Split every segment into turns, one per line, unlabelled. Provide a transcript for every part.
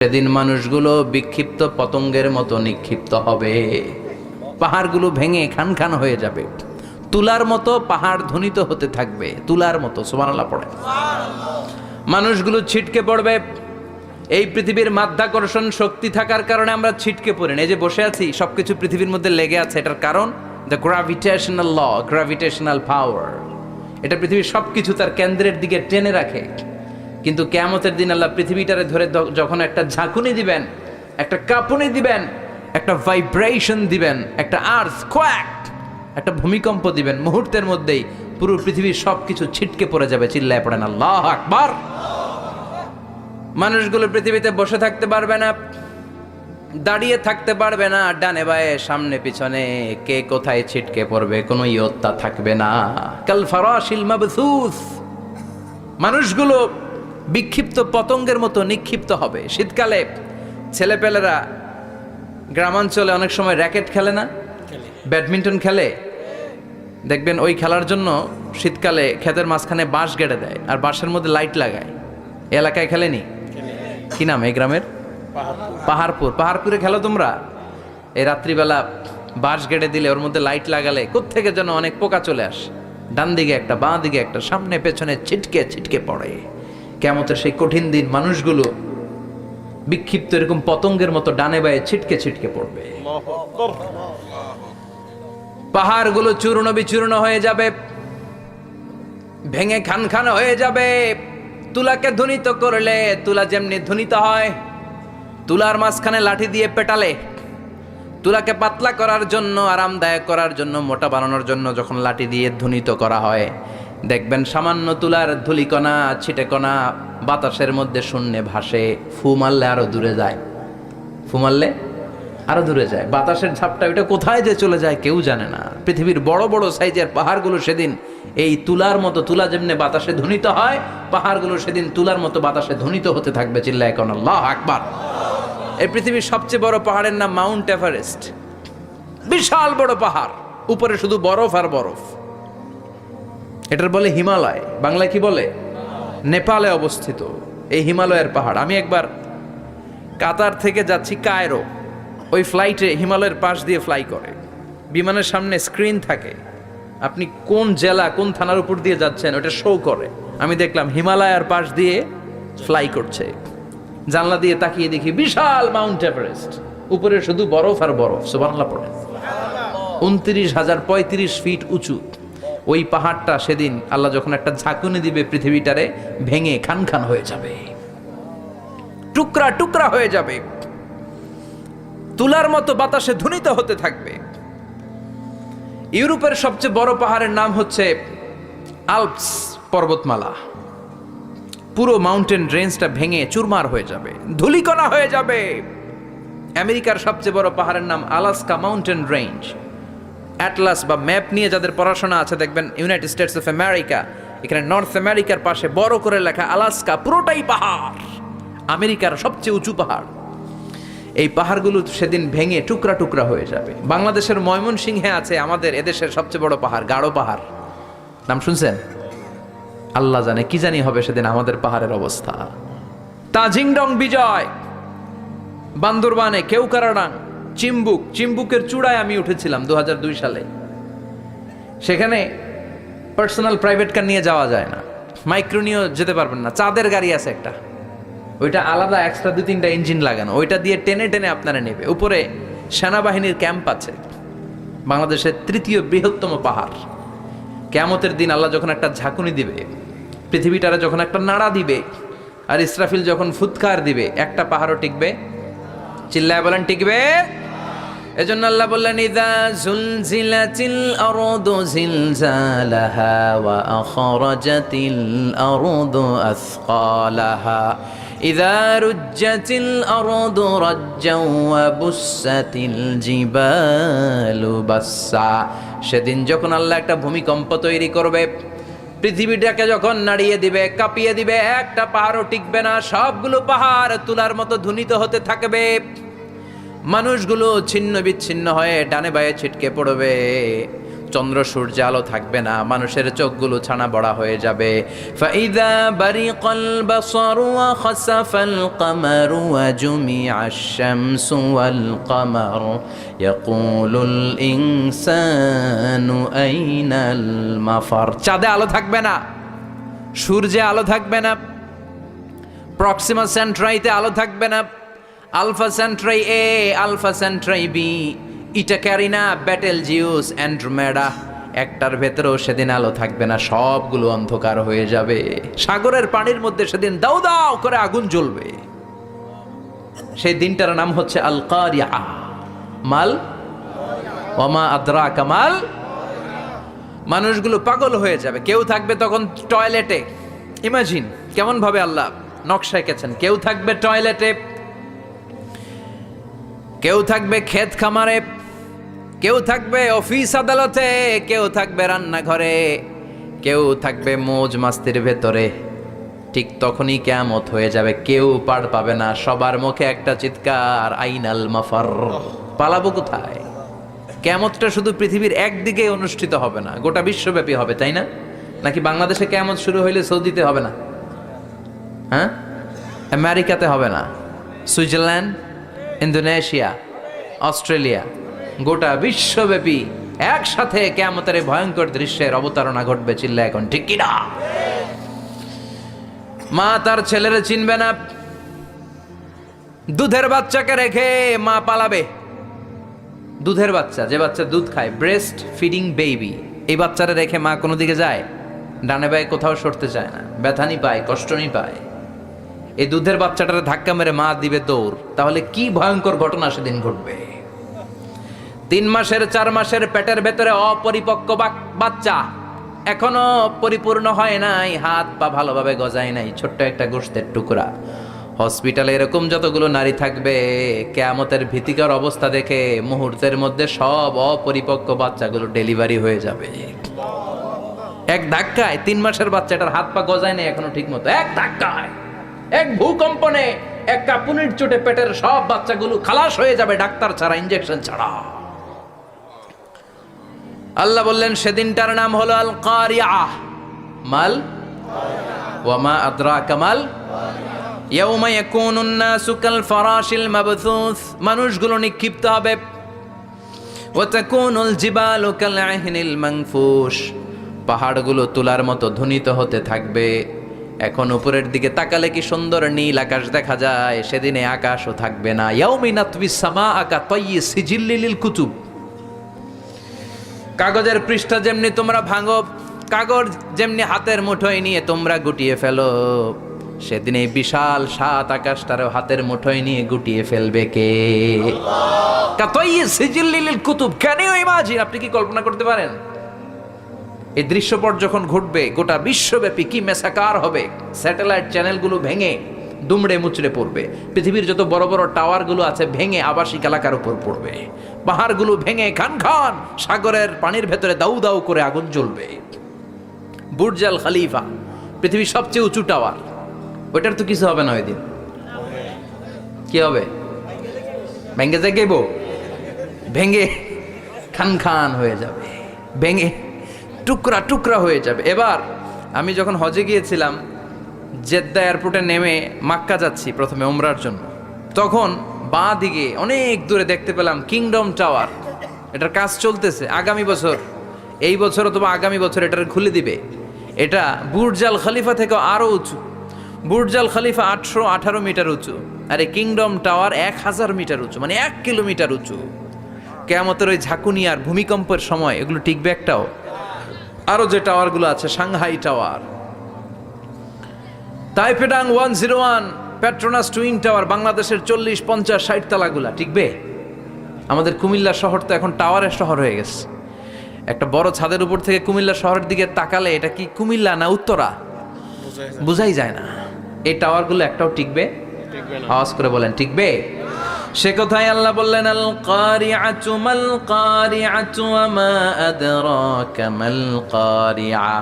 সেদিন মানুষগুলো বিক্ষিপ্ত পতঙ্গের মতো নিক্ষিপ্ত হবে, পাহাড়গুলো ভেঙে খান খান হয়ে যাবে, তুলার মতো পাহাড় ধ্বনিত হতে থাকবে, তুলার মতো। সুবহানাল্লাহ পড়ে। মানুষগুলো ছিটকে পড়বে। এই পৃথিবীর মাধ্যাকর্ষণ শক্তি থাকার কারণে আমরা ছিটকে পড়ি না। এই যে বসে আছি, সবকিছু পৃথিবীর মধ্যে লেগে আছে, এটার কারণ দ্য গ্র্যাভিটেশনাল ল, গ্র্যাভিটেশনাল পাওয়ার। এটা পৃথিবীর সবকিছু তার কেন্দ্রের দিকে টেনে রাখে। কিন্তু কিয়ামতের দিন আল্লাহ পৃথিবীটারে ধরে যখন একটা ঝাঁকুনি দিবেন, একটা কাঁপুনি দিবেন, একটা ভাইব্রেশন দিবেন, একটা আর্থকোয়াক, একটা ভূমিকম্প দিবেন, মুহূর্তের মধ্যেই পুরো পৃথিবীর সবকিছু ছিটকে পড়ে যাবে। চিল্লায় পড়েন আল্লাহু আকবার। মানুষগুলো পৃথিবীতে বসে থাকতে পারবে না, দাঁড়িয়ে থাকতে পারবে না, ডানে বায়ে সামনে পিছনে কে কোথায় ছিটকে পড়বে কোনো ইয়ত্তা থাকবে না। কাল ফারাশিল মাবসুস। মানুষগুলো বিক্ষিপ্ত পতঙ্গের মতো নিক্ষিপ্ত হবে। শীতকালে ছেলেপেলেরা গ্রামাঞ্চলে অনেক সময় র্যাকেট খেলে না, ব্যাডমিন্টন খেলে, দেখবেন ওই খেলার জন্য শীতকালে ক্ষেতের মাঝখানে বাঁশ গেড়ে দেয় আর বাঁশের মধ্যে লাইট লাগায়। এলাকায় খেলেনি? কি নাম এই গ্রামের? পাহাড়পুর। পাহাড়পুরে খেলো তোমরা? এই রাত্রিবেলা বাঁশ গেড়ে দিলে ওর মধ্যে লাইট লাগালে কোত্থেকে যেন অনেক পোকা চলে আসে, ডান দিকে একটা, বাঁ দিকে একটা, সামনে পেছনে ছিটকে ছিটকে পড়ে। কিয়ামতের সেই কঠিন দিন মানুষগুলো বিক্ষিপ্ত এরকম পতঙ্গের মতো ডানে বায়ে ছিটকে ছিটকে পড়বে। পাহাড়গুলো চূর্ণ বিচূর্ণ হয়ে যাবে, ভেঙে খান খান হয়ে যাবে। তুলাকে ধ্বনিত করলে তুলা যেমনি ধ্বনিত হয়, তুলার মাঝখানে লাঠি দিয়ে পেটালে, তুলাকে পাতলা করার জন্য, আরামদায়ক করার জন্য, মোটা বানানোর জন্য যখন লাঠি দিয়ে ধ্বনিত করা হয়, দেখবেন সামান্য তুলার ধুলিকণা, ছিটেকণা বাতাসের মধ্যে শূন্যে ভাসে। ফু মারলে আরো দূরে যায়, ফু মারলে আরো দূরে যায়। বাতাসের ঝাপটা ওইটা কোথায় যে চলে যায় কেউ জানে না। পৃথিবীর বড় বড় সাইজের পাহাড়গুলো সেদিন এই তুলার মতো, তুলা যেমনি বাতাসে ধ্বনিত হয়, পাহাড়গুলো সেদিন তুলার মতো বাতাসে ধ্বনিত হতে থাকবে। চিল্লায় কোন আল্লাহু আকবার। এই পৃথিবীর সবচেয়ে বড় পাহাড়ের নাম মাউন্ট এভারেস্ট। বিশাল বড় পাহাড়, উপরে শুধু বরফ আর বরফ। এটার বলে হিমালয়। বাংলায় কি বলে? নেপালে অবস্থিত এই হিমালয়ের পাহাড়। আমি একবার কাতার থেকে যাচ্ছি কায়রো, ওই ফ্লাইটে হিমালয়ের পাশ দিয়ে ফ্লাই করে, বিমানের সামনে স্ক্রিন থাকে, আপনি কোন জেলা কোন থানার উপর দিয়ে যাচ্ছেন ওটা শো করে। আমি দেখলাম হিমালয়ের পাশ দিয়ে ফ্লাই করছে। জানলা দিয়ে তাকিয়ে দেখি বিশাল মাউন্ট এভারেস্ট, উপরে শুধু বরফ আর বরফ। সুবহানাল্লাহ পড়ে। 29,035 ফিট উঁচু ওই পাহাড়টা সেদিন আল্লাহ যখন একটা ঝাঁকুনি দিবে, পৃথিবীটারে ভেঙে খান খান হয়ে যাবে, টুকরা টুকরা হয়ে যাবে, তুলার মতো বাতাসে ধ্বনিত হতে থাকবে। ইউরোপের সবচেয়ে বড় পাহাড়ের নাম হচ্ছে আল্পস পর্বতমালা। পুরো মাউন্টেন রেঞ্জটা ভেঙে চুরমার হয়ে যাবে, ধূলিকণা হয়ে যাবে। আমেরিকার সবচেয়ে বড় পাহাড়ের নাম আলাস্কা মাউন্টেন রেঞ্জ। অ্যাটলাস বা ম্যাপ নিয়ে যাদের পড়াশোনা আছে দেখবেন ইউনাইটেড স্টেটস অফ আমেরিকা, এখানে নর্থ আমেরিকার পাশে বড় করে লেখা আলাস্কা, পুরোটাই পাহাড়, আমেরিকার সবচেয়ে উঁচু পাহাড়। এই পাহাড়গুলো সেদিন ভেঙে টুকরা টুকরা হয়ে যাবে। বাংলাদেশের ময়মনসিংহে আছে আমাদের এদেশের সবচেয়ে বড় পাহাড়, গাঢ় পাহাড়। নাম শুনছেন? আল্লাহ জানে কি জানি হবে সেদিন আমাদের পাহাড়ের অবস্থা। তাজিংডং বিজয়, বান্দরবানে কেওক্রাডাং, চিম্বুক, চিম্বুকের চূড়ায় আমি উঠেছিলাম 2002 সালে। সেখানে পার্সোনাল প্রাইভেট কার নিয়ে যাওয়া যায় না, মাইক্রো নিয়েও যেতে পারবেন না। চাঁদের গাড়ি আছে একটা, ওইটা আলাদা এক্সট্রা 2-3টা ইঞ্জিন লাগানো, ওইটা দিয়ে টেনে টেনে আপনারা নেবে। উপরে সেনাবাহিনীর ক্যাম্প আছে। বাংলাদেশের 3য় বৃহত্তম পাহাড়। কিয়ামতের দিন আল্লাহ যখন একটা ঝাঁকুনি দিবে, পৃথিবীটারে যখন একটা নাড়া দিবে, আর ইসরাফিল যখন ফুৎকার দিবে, একটা পাহাড়ও টিকবে? চিল্লায় বলেন টিকবে? এজন্য আল্লাহ বললেন ইযা যুলজিলাতিল আরদু জিলজালাহা ওয়া আখরাজাতিল আরদু আসকালাহা ইযা রুজ্জাতিল আরদু রাজ্জাও ওয়া বুসাতিল জিবালু বাসসা। সেদিন যখন আল্লাহ একটা ভূমিকম্প তৈরি করবে, পৃথিবীটাকে যখন নাড়িয়ে দিবে, কাঁপিয়ে দিবে, একটা পাহাড়ও টিকবে না, সবগুলো পাহাড় তুলার মতো ধ্বনিত হতে থাকবে। মানুষগুলো ছিন্ন বিচ্ছিন্ন হয়ে ডানে বায়ে ছিটকে পড়বে। চন্দ্র সূর্য আলো থাকবে না, মানুষের চোখগুলো ছানা বড়া হয়ে যাবে। ফাইদা বারিকাল বাসারু ওয়া খাসাফাল কামারু ওয়া জুমিআশ শামসু ওয়াল কামারু ইয়াকুলুল ইনসানু আইনাল মাফার। চাঁদে আলো থাকবে না, সূর্যে আলো থাকবে না, প্রক্সিমা সেন্ট্রাইতে আলো থাকবে না, আলফা সেন্ট্রাই এ, আলফা সেন্ট্রাই বি, ইটা ক্যারিনা, ব্যাটেল জিউস, অ্যান্ড্রোমেডা, একটার ভেতরেও সেদিন আলো থাকবে না, সবগুলো অন্ধকার হয়ে যাবে। সাগরের পানির মধ্যে সেদিন দাউ দাউ করে আগুন জ্বলবে। সেই দিনটার নাম হচ্ছে আল কারিয়া। মাল ওয়ামা আদরাকা মাল। মানুষগুলো পাগল হয়ে যাবে। কেউ থাকবে তখন টয়লেটে, ইমাজিন কেমন ভাবে আল্লাহ নকশা এঁকেছেন। কেউ থাকবে টয়লেটে, কেউ থাকবে ক্ষেত খামারে, কেউ থাকবে অফিস আদালতে, কেউ থাকবে রান্নাঘরে, কেউ থাকবে মৌজ মাস্তির ভেতরে। ঠিক তখনই কিয়ামত হয়ে যাবে, কেউ পার পাবে না। সবার মুখে একটা চিৎকার, আইনাল মাফার। পালাবো কোথায়? কিয়ামতটা শুধু পৃথিবীর একদিকে অনুষ্ঠিত হবে না, গোটা বিশ্বব্যাপী হবে, তাই না? নাকি বাংলাদেশে কিয়ামত শুরু হইলে সৌদিতে হবে না? হ্যাঁ, আমেরিকাতে হবে না, সুইজারল্যান্ড, ইন্দোনেশিয়া, অস্ট্রেলিয়া, গোটা বিশ্বব্যাপী একসাথে কিয়ামতের এই ভয়ঙ্কর দৃশ্যের অবতারণা ঘটবে। চিল্লা এখন ঠিক কিনা? মা তার ছেলেরে চিনবে না, দুধের বাচ্চাকে রেখে মা পালাবে। দুধের বাচ্চা, যে বাচ্চা দুধ খায়, ব্রেস্ট ফিডিং বেবি, এই বাচ্চারা রেখে মা কোনো দিকে যায়? ডানে বায়ে কোথাও সরতে চায় না, ব্যথানি পায়, কষ্টনি পায়। এই দুধের বাচ্চাটারে ধাক্কা মেরে মা দিবে দৌড়। তাহলে কি ভয়ঙ্কর ঘটনা সেদিন ঘটবে। 3 মাসের 4 মাসের পেটের ভেতরে অপরিপক্ক বাচ্চা, এখনো পরিপূর্ণ হয় নাই, হাত পা ভালোভাবে গজায় নাই, ছোট্ট একটা গোশতের টুকরা। হসপিটালে এরকম যতগুলো নারী থাকবে, কিয়ামতের ভীতিকর অবস্থা দেখে মুহূর্তের মধ্যে সব অপরিপক্ক বাচ্চাগুলো ডেলিভারি হয়ে যাবে। এক ধাক্কায় 3 মাসের বাচ্চাটার হাত পা গজায় নাই এখনো ঠিক মতো, এক ধাক্কায়, এক ভূকম্পনে, এক কাঁপুনির চোটে পেটের সব বাচ্চাগুলো খালাস হয়ে যাবে, ডাক্তার ছাড়া, ইনজেকশন ছাড়া। আল্লাহ বললেন সেদিনটার নাম হলো আল কারিয়া। মাল ওয়ামা আদরাকা মাল। ইয়াউমা ইয়াকুনুন নাসু কাল ফারাশিল মাবথুস, মানুষগুলো নিক্ষিপ্ত হবে। ওয়া তাকুনুল জিবালু কাল আহিনিল মানফুশ, পাহাড়গুলো তুলার মতো ধ্বনিত হতে থাকবে। এখন উপরের দিকে তাকালে কি সুন্দর নীল আকাশ দেখা যায়, সেদিনে আকাশও থাকবে না। ইয়াউমিন নাতবিস সামাআ কা তায়্যি সিজিল্লিল কুতুব, কাগজের পৃষ্ঠা যেমনি তোমরা ভাঙো, কাগজ যেমনি হাতের মুঠোয় নিয়ে তোমরা গুটিয়ে ফেলো, সেদিন এই বিশাল 7 আকাশটারও হাতের মুঠোয় নিয়ে গুটিয়ে ফেলবে কে? কা তায়্যি সিজিল্লিল কুতুব। Can you imagine? আপনি কি কল্পনা করতে পারেন এই দৃশ্যপট যখন ঘটবে গোটা বিশ্বব্যাপী কি মেসাকার হবে? স্যাটেলাইট চ্যানেলগুলো ভেঙে দুমড়ে মুচড়ে পড়বে, পৃথিবীর যত বড় বড় টাওয়ারগুলো আছে ভেঙে আবাসিক এলাকার উপর পড়বে, পাহাড়গুলো ভেঙে খান খান সাগরের পানির ভেতরে দাউ দাউ করে আগুন জ্বলবে। বুর্জ আল খলিফা, পৃথিবীর সবচেয়ে উঁচু টাওয়ার, ওইটার তো কিছু হবে না ওই দিন। কি হবে? ভেঙে যাইব, ভেঙে খান খান হয়ে যাবে, ভেঙে টুকরা টুকরা হয়ে যাবে। এবার আমি যখন হজে গিয়েছিলাম, জেদ্দা এয়ারপোর্টে নেমে মাক্কা যাচ্ছি প্রথমে উমরার জন্য, তখন বাঁ দিকে অনেক দূরে দেখতে পেলাম কিংডম টাওয়ার। এটার কাজ চলতেছে, আগামী বছর, এই বছর অথবা আগামী বছর এটার খুলে দিবে। এটা বুর্জ আল খলিফা থেকে আরও উঁচু। বুর্জ আল খলিফা 818 মিটার উঁচু, আর এই কিংডম টাওয়ার 1000 মিটার উঁচু, মানে 1 কিলোমিটার উঁচু। কিয়ামতের ওই ঝাঁকুনি আর ভূমিকম্পের সময় এগুলো টিকবে একটাও? আরো যে টাওয়ারগুলো আছে, Shanghai tower, Taipei 101, Petronas twin tower, বাংলাদেশের 40, 50, 60 তলাগুলা টিকবে? আমাদের কুমিল্লা শহর তো এখন টাওয়ারের শহর হয়ে গেছে। একটা বড় ছাদের উপর থেকে কুমিল্লা শহরের দিকে তাকালে এটা কি কুমিল্লা না উত্তরা বোঝাই যায় না। এই টাওয়ারগুলো একটাও টিকবে? আওয়াজ করে বলেন টিকবে? সে কথাই আল্লাহ বললেন আল কারিআতু মাল কারিআতু ওয়া মা আদরাকা মাল কারিআ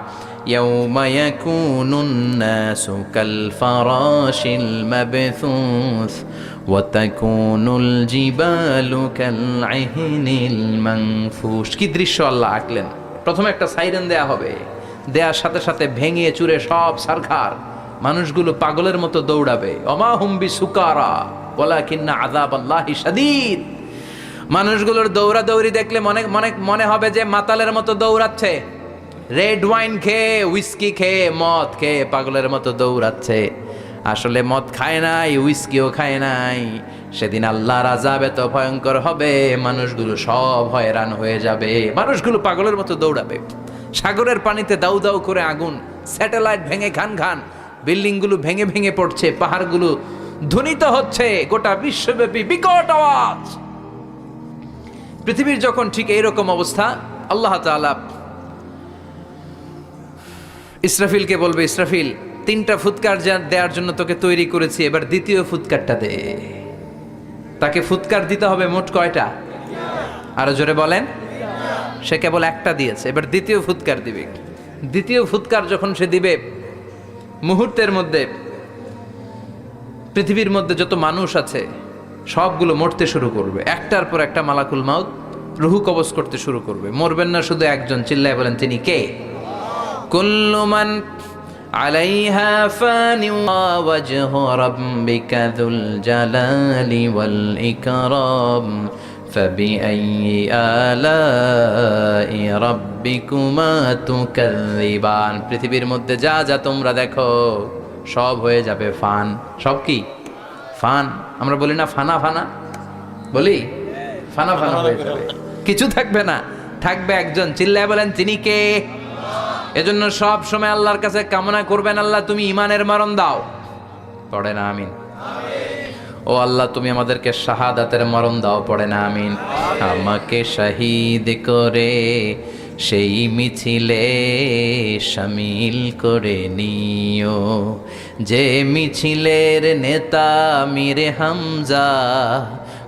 ইয়াউমা ইয়াকুনুন নাসু কাল ফারাশিল মাবথুস ওয়াতাকুনুল জিবালু কাল'ইহনিল মানফুশ। কি দৃশ্য আল্লাহ আঁকলেন। প্রথমে একটা সাইরেন দেয়া হবে, দেয়ার সাথে সাথে ভেঙে চুরে সব সারখার, মানুষগুলো পাগলের মতো দৌড়াবে। ওমা হুম বিসুকারা ওয়ালাকিন্না আযাবাল্লাহি শাদীদ। মানুষগুলোর দৌড়াদৌড়ি দেখলে মনে হবে যে মাতালের মতো দৌড়াচ্ছে, রেড ওয়াইন খেয়ে, উইস্কি খেয়ে, মদ খেয়ে পাগলের মতো দৌড়াচ্ছে। আসলে মদ খায় নাই, উইস্কিও খায় নাই। সেদিন আল্লাহর আযাব এত ভয়ঙ্কর হবে, মানুষগুলো সব হয়রান হয়ে যাবে, মানুষগুলো পাগলের মতো দৌড়াবে। সাগরের পানিতে দাউ দাউ করে আগুন, স্যাটেলাইট ভেঙে খান খান, বিল্ডিংগুলো ভেঙে ভেঙে পড়ছে, পাহাড়গুলো ধ্বনিত হচ্ছে, গোটা বিশ্বব্যাপী বিকট আওয়াজ। পৃথিবীর যখন ঠিক এইরকম অবস্থা, আল্লাহ তাআলা ইসরাফিলকে বলবে, ইসরাফিল 3টা ফুৎকার দেওয়ার জন্য তোকে তৈরি করেছি, এবার দ্বিতীয় ফুৎকারটা দে। তাকে ফুৎকার দিতে হবে মোট কয়টা? আরো জোরে বলেন। সে কেবল একটা দিয়েছে, এবার দ্বিতীয় ফুৎকার দিবে। দ্বিতীয় ফুৎকার যখন সে দিবে, মুহূর্তের মধ্যে পৃথিবীর মধ্যে যত মানুষ আছে সবগুলো মরতে শুরু করবে। একটার পর একটা মালাকুল মাউত রুহু কবজ করতে শুরু করবে। মরবেন না শুধু একজন, চিল্লায় বলেন তিনি কে? কুল্লু মান আলাইহা ফানি ওয়া ওয়াজহু রাব্বিকা যুল জালালি ওয়াল ইকরাম ফাবিআইয়ি আলাই রাব্বিকুমা তুকাযযিবান। পৃথিবীর মধ্যে যা যা তোমরা দেখো সব হয়ে যাবে ফান। সব কি? ফান। আমরা বলি না ফানা ফানা, বলি ফানা ফানা হয়ে যাবে, কিছু থাকবে না, থাকবে একজন, চিল্লায় বলেন তিনি কে? এজন্য সব সময় আল্লাহর কাছে কামনা করবেন, আল্লাহ তুমি ঈমানের মরণ দাও। পড়ে না আমিন। ও আল্লাহ তুমি আমাদেরকে শাহাদাতের মরণ দাও। পড়ে না আমিন। আমাকে শহীদ করে সেই মিছিলে শামিল করে নিও, যে মিছিলের নেতা মীর হামজা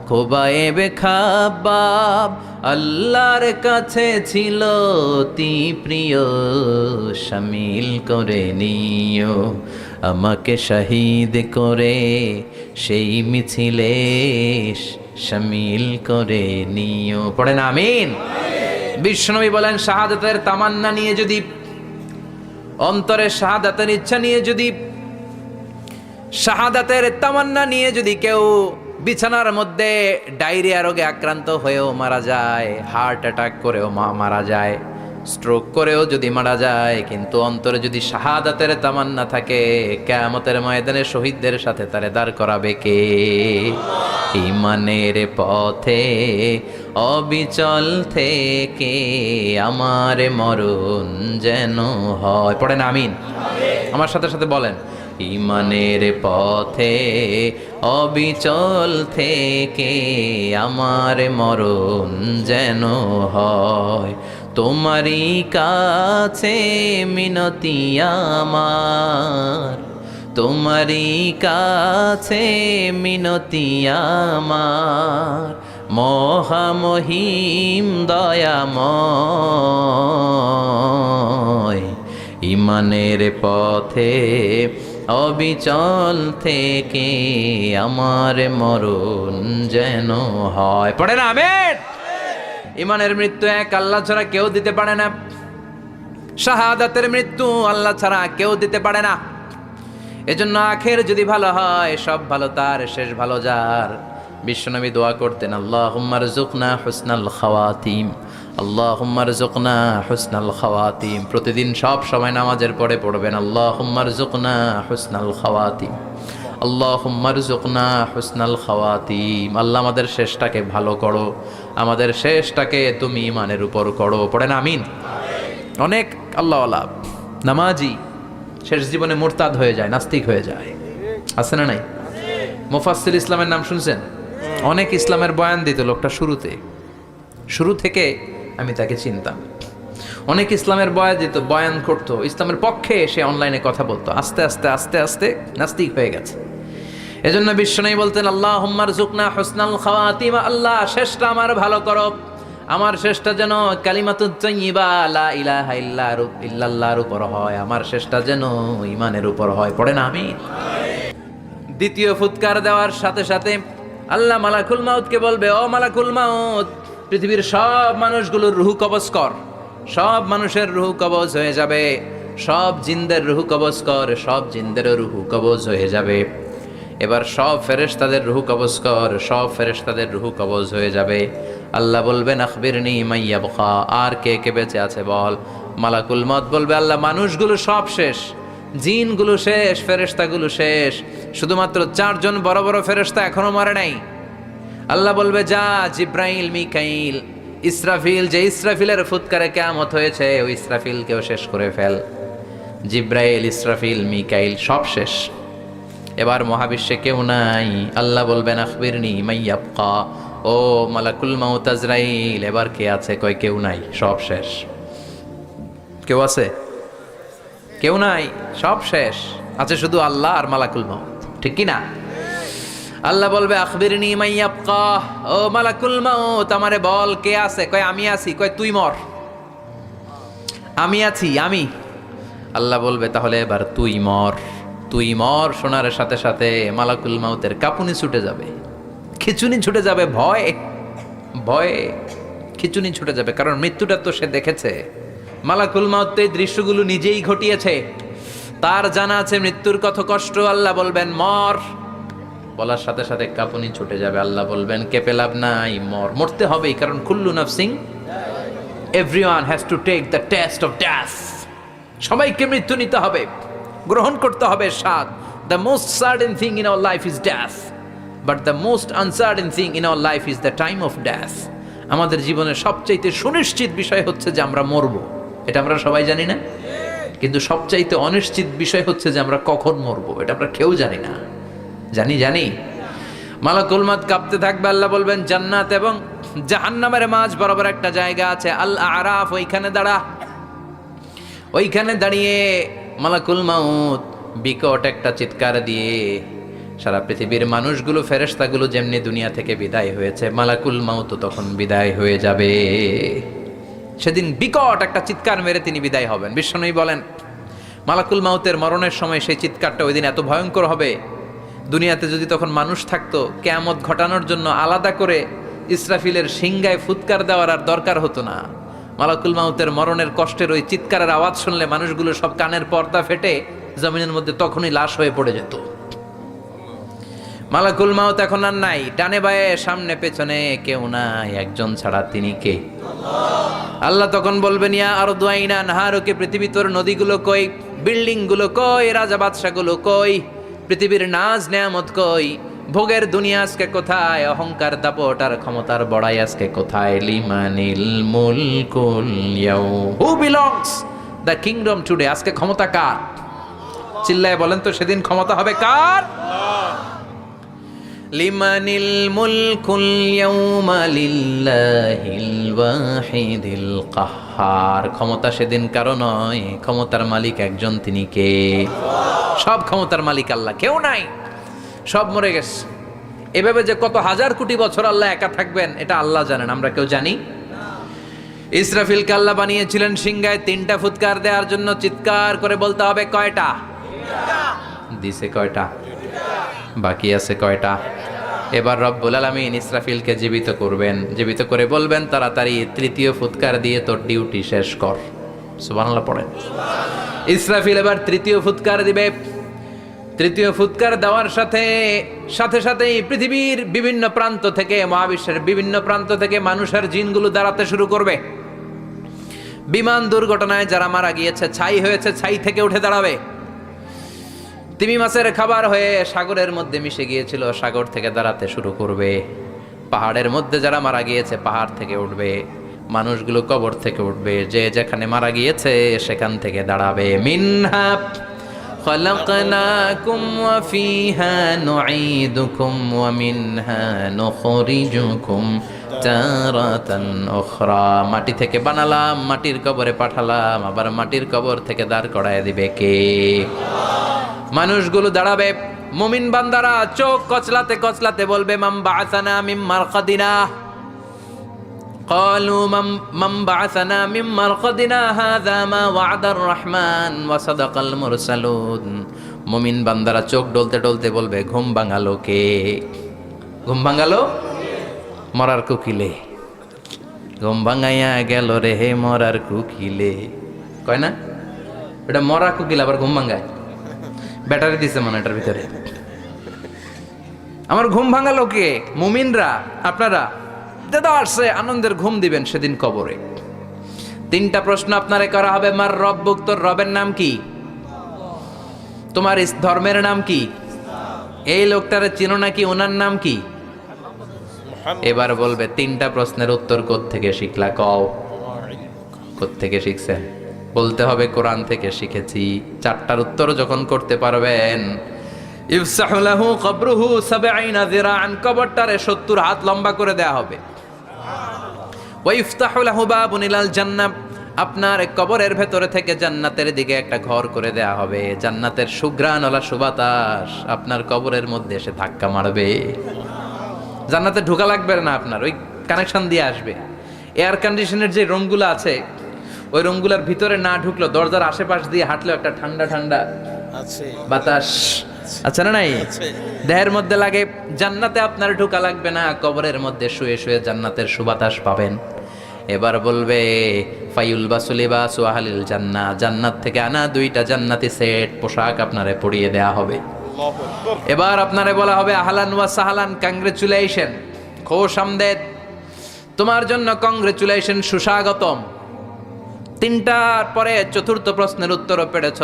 খোবায়েবে খাব্বাব আল্লাহর কাছে ছিল অতি প্রিয়, শামিল করে নিও। আমাকে শহীদ করে সেই মিছিলে শামিল করে নিও। পড়ে না আমিন। বিশ্বনবী বলেন, শাহাদাতের তামান্না নিয়ে যদি, অন্তরের শাহাদাতের ইচ্ছা নিয়ে যদি, শাহাদাতের তামান্না নিয়ে যদি কেউ বিছানার মধ্যে ডায়রিয়া রোগে আক্রান্ত হয়েও মারা যায়, হার্ট অ্যাটাক করেও মারা যায়, স্ট্রোক করেও যদি মারা যায়, কিন্তু অন্তরে যদি শাহাদাতের তামান্না থাকে, কিয়ামতের ময়দানে শহীদদের সাথে তারে দাঁড় করাবে কে? ঈমানের পথে অবিচল থেকে আমার মরণ যেন হয়। পড়েন আমিন। আমার সাথে সাথে বলেন, ঈমানের পথে অবিচল থেকে আমার মরণ যেন হয়। তোমারই কাছে মিনতি আমার, তোমারই কাছে মিনতি আমার, মহামহিম দয়াময়। ঈমানের পথে অবিচল থেকে আমার মরণ যেন হয়। পড়ে না আমিন। ঈমানের মৃত্যু এক, আল্লাহ ছাড়া কেউ দিতে পারে না। শাহাদাতের মৃত্যু আল্লাহ ছাড়া কেউ দিতে পারে না। এজন্য আখের যদি ভালো হয়, সব ভালো তার, শেষ ভালো যার। বিশ্বনবী দোয়া করতেন, আল্লাহুম্মা রযুকনা হুসনাল খাওয়াতিম, আল্লাহুম্মা রযুকনা হুসনাল খাওয়াতিম। প্রতিদিন সব সময় নামাজের পরে পড়বেন, আল্লাহুম্মা রযুকনা হুসনাল খাওয়াতিম, আল্লাহুম্মা রযুকনা হুসনাল খাওয়াতিম। আল্লাহ আমাদের শেষটাকে ভালো করো, আমাদের শেষটাকে তুমি ঈমানের উপর করো। পড়েন আমিন। অনেক আল্লাহওয়ালা নামাজি শেষ জীবনে মুরতাদ হয়ে যায়, নাস্তিক হয়ে যায়, আছে না নাই? মুফাসসির ইসলামের নাম শুনছেন? অনেক ইসলামের বয়ান দিত লোকটা শুরু থেকে আমি তাকে চিনতাম। অনেক ইসলামের বয়ান করতো, ইসলামের পক্ষে সে অনলাইনে কথা বলতো। আস্তে আস্তে আস্তে আস্তে নাস্তিক হয়ে গেছে। এজন্য বিশ্বনবী বলতেন, আল্লাহুম্মা রযুকনা হুসনাল খাওয়াতিম, আল্লাহ শেষটা আমার ভালো করো, আমার শেষটা যেন কালিমাতুত তাইয়্যিবা লা ইলাহা ইল্লাল্লাহর উপর হয়, আমার শেষটা যেন ঈমানের উপর হয়। পড়েন আমিন। দ্বিতীয় ফুৎকার দেওয়ার সাথে সাথে আল্লাহ মালাকুল মাউতকে বলবে, ও মালাকুল মাউত, পৃথিবীর সব মানুষগুলোর রুহু কবজ কর। সব মানুষের রুহু কবজ হয়ে যাবে। সব জিনদের রুহু কবজ কর, সব জিনদেরও রুহু কবজ হয়ে যাবে। এবার সব ফেরেশতাদের রুহু কবজ কর, সব ফেরেশতাদের রুহু কবজ হয়ে যাবে। আল্লাহ বলবেন আখবিরনি মাইয়াবকা, আর কে কে বেঁচে আছে বল। মালাকুল মত বলবে, আল্লাহ মানুষগুলো সব শেষ, জিনগুলো শেষ, ফেরেশতাগুলো শেষ, শুধুমাত্র 4 জন বড় বড় ফেরেশতা এখনো মরে নাই। আল্লাহ বলবে, যা জিব্রাইল, মিকাইল, ইসরাফিল, যে ইসরাফিলের ফুৎকারে কিয়ামত হয়েছে ওই ইসরাফিলকেও শেষ করে ফেল। জিব্রাইল, ইসরাফিল, মিকাইল সব শেষ। এবার মহাবিশ্বে কেউ নাই। আল্লাহ বলবেন আখবিরনি মাইয়াবকা, ও মালাকুল মাউত আজরাইল, এবার কে আছে? কয় কেউ নাই, সব শেষ। কেউ আছে? কেউ নাই, সব শেষ। আছে শুধু আল্লাহ আর মালাকুল মাউত, ঠিক কি না? আল্লাহ বলবে আখবিরনি মাইয়াবকা, ও মালাকুল মাউত আমারে বল কে আছে? কয় আমি আছি। কয় তুই মর। আমি আছি, আমি। আল্লাহ বলবে তাহলে এবার তুই মর। তুই মর শোনার সাথে সাথে মালাকুল মাউতের কাঁপুনি ছুটে যাবে, খিচুনি ছুটে যাবে, ভয়ে ভয়ে খিচুনি ছুটে যাবে। কারণ মৃত্যুটা তো সে দেখেছে। মালাকুল মাউত এই দৃশ্যগুলো নিজেই ঘটিয়েছে, তার জানা আছে মৃত্যুর কত কষ্ট। আল্লাহ বলবেন মর, বলার সাথে সাথে কাঁপুনি ছুটে যাবে। আল্লাহ বলবেন কেঁপে লাভ নাই, মর। মরতে হবেই, কারণ কুল্লু নাফসিং, everyone has to take the test of death. সবাইকে মৃত্যু নিতে হবে, গ্রহণ করতে হবে স্বাদ। The most certain thing in our life is death, but the most uncertain thing in our life is the time of death. আমাদের জীবনের সবচাইতে সুনিশ্চিত বিষয় হচ্ছে যে আমরা মরব, এটা আমরা সবাই জানি না। কিন্তু সবচাইতে অনিশ্চিত বিষয় হচ্ছে যে আমরা কখন মরব, এটা আমরা কেউ জানি না। জানি মালাকুল মাউত কাঁপতে থাকবে। আল্লাহ বলবেন জান্নাত এবং জাহান্নামের মাঝ বরাবর একটা জায়গা আছে, আল আরাফ, ওইখানে দাঁড়া। ওইখানে দাঁড়িয়ে মালাকুল মাউত বিকট একটা চিৎকার দিয়ে সারা পৃথিবীর মানুষগুলো, ফেরেশতাগুলো যেমনি দুনিয়া থেকে বিদায় হয়েছে, মালাকুল মাউত তখন বিদায় হয়ে যাবে। সেদিন বিকট একটা চিৎকার মেরে তিনি বিদায় হবেন। বিশ্বনবী বলেন মালাকুল মাউতের মরণের সময় সেই চিৎকারটা ওই দিন এত ভয়ঙ্কর হবে, দুনিয়াতে যদি তখন মানুষ থাকতো কিয়ামত ঘটানোর জন্য আলাদা করে ইসরাফিলের সিংগায় ফুৎকার দেওয়ার আর দরকার হতো না। মালাকুল মাউতের মরণের কষ্টের ওই চিৎকারের আওয়াজ শুনলে মানুষগুলো সব কানের পর্দা ফেটে জমিনের মধ্যে তখনই লাশ হয়ে পড়ে যেত। মালাকুল মাউত এখন আর নাই, ডানে বায়ে সামনে পেছনে কেউ নাই, একজন ছাড়া, তিনি কে? আল্লাহ তখন বলবেন ইয়া আরদু আইনা নাহারুকে, পৃথিবী তোর নদীগুলো কই, বিল্ডিং গুলো কই, রাজা বাদশা গুলো কই, পৃথিবীর নাজ নেয়ামত কই, ভোগের দুনিয়া আজকে কোথায়, অহংকার দাপট আর ক্ষমতার বড়াই আজকে কোথায়? লিমানিল মুলকুল ইয়াউম, who belongs the kingdom today, আজকে ক্ষমতা কার? চিল্লায় বলেন তো সেদিন ক্ষমতা হবে কার? লিমানিল মুলকুল ইয়াউমা লিল্লাহিল ওয়াহিদিল কাহ্হার, ক্ষমতা সেদিন কারো নয়, ক্ষমতার মালিক একজন, তিনি কে? সব ক্ষমতার মালিক আল্লাহ, কেউ নাই, সব মরে গেছে। এভাবে যে কত হাজার কোটি বছর আল্লাহ একা থাকবেন এটা আল্লাহ জানেন, আমরা কেউ জানি? ইসরাফিলকে আল্লাহ বানিয়েছিলেন সিংহায় 3টা ফুৎকার দেওয়ার জন্য। চিৎকার করে বলতে হবে কয়টা? দিছে কয়টা? বাকি আছে কয়টা? এবার রব্বুল আলামিন ইসরাফিলকে জীবিত করবেন, জীবিত করে বলবেন তাড়াতাড়ি 3য় ফুৎকার দিয়ে তোর ডিউটি শেষ কর। সুবহানাল্লাহ পড়েন। ইসরাফিল এবার 3য় ফুৎকার দিবে। 3য় ফুৎকার দেওয়ার সাথে সাথেই পৃথিবীর বিভিন্ন প্রান্ত থেকে, মহাবিশ্বের বিভিন্ন প্রান্ত থেকে মানুষের জিনগুলো দাঁড়াতে শুরু করবে। বিমান দুর্ঘটনায় যারা মারা গিয়েছে, ছাই হয়েছে, ছাই থেকে উঠে দাঁড়াবে। তিমি মাছের খাবার হয়ে সাগরের মধ্যে মিশে গিয়েছিল, সাগর থেকে দাঁড়াতে শুরু করবে। পাহাড়ের মধ্যে যারা মারা গিয়েছে পাহাড় থেকে উঠবে। মানুষগুলো কবর থেকে উঠবে, যে যেখানে মারা গিয়েছে সেখান থেকে দাঁড়াবে। মিনহা খলাকনাকুম ওয়া ফিহা নুঈদুকুম ওয়া মিনহা নুখরিজুকুম তারাতান উখরা, মাটি থেকে বানালাম, মাটির কবরে পাঠালাম, আবার মাটির কবর থেকে দাঁড় করায় দিবে কে? মানুষগুলো দাঁড়াবে। মুমিন বান্দারা চোখ কচলাতে কচলাতে বলবে মাম বাআসানা মিন মারকাদিনা, ক্বালু মাম বাআসানা মিন মারকাদিনা হাযা মা ওয়া'দার রহমান ওয়া সাদাকাল মুরসালুন। মুমিন বান্দারা চোখ ডলতে ডলতে বলবে, ঘুম ভাঙালো কে? ঘুম ভাঙালো মরার কোকিলে। ঘুম ভাঙাইয়া গেল রে হে মরার কোকিলে, কয় না? এটা মরা কোকিল আবার ঘুম ভাঙায়, ব্যাটারি দিছে মনে এটার ভিতরে। আমার ঘুম ভাঙালো কে? মুমিনরা। আপনারা দাদা আসছে আনন্দের ঘুম দিবেন সেদিন কবরে। তিনটা প্রশ্ন আপনারে করা হবে। মার রব্বুক, তোর রবের নাম কি? তোমার ধর্মের নাম কি? এই লোকটারে চিনো নাকি? ওনার নাম কি? এবার বলবে তিনটা প্রশ্নের উত্তর কোত্থেকে শিখলা? কও কোত্থেকে শিখছেন? বলতে হবে কোরআন থেকে শিখেছি। চারটার উত্তর যখন করতে পারবেন, ইফসাহু লাহু কবরুহু ৭০ যিরাআন, কবরটারে ৭০ হাত লম্বা করে দেয়া হবে। ওয়া ইফতাহু লাহু বাবুন ইলাল জান্নাহ, আপনার কবরের ভেতরে থেকে জান্নাতের দিকে একটা ঘর করে দেয়া হবে। জান্নাতের সুঘ্রাণওয়ালা সুবাতাস আপনার কবরের মধ্যে এসে ধাক্কা মারবে। জান্নাতে ঢোকা লাগবে না, আপনার ওই কানেকশন দিয়ে আসবে। এয়ার কন্ডিশনের যে রুমগুলো আছে, ওই রুমগুলোর ভিতরে না ঢুকলো, দরজার আশেপাশ দিয়ে হাঁটলেও একটা ঠান্ডা ঠান্ডা বাতাস আচ্ছা না নাই দেহের মধ্যে লাগে। জান্নাতে আপনার ঢোকা লাগবে না, কবরের মধ্যে শুয়ে শুয়ে জান্নাতের সুবাতাস পাবেন। এবার বলবে ফাইউল বাসুলিবাসু আহলিল জান্নাহ, জান্নাত থেকে আনা 2টা জান্নাতি সেট পোশাক আপনারে পরিয়ে দেয়া হবে। এবার আপনারে বলা হবে আহলান ওয়া সাহলান, কংগ্রেচুলেশন, খোশ আমদেদ, তোমার জন্য কংগ্রেচুলেশন, সুস্বাগতম। তিনটার পরে চতুর্থ প্রশ্নের উত্তরও পেরেছ,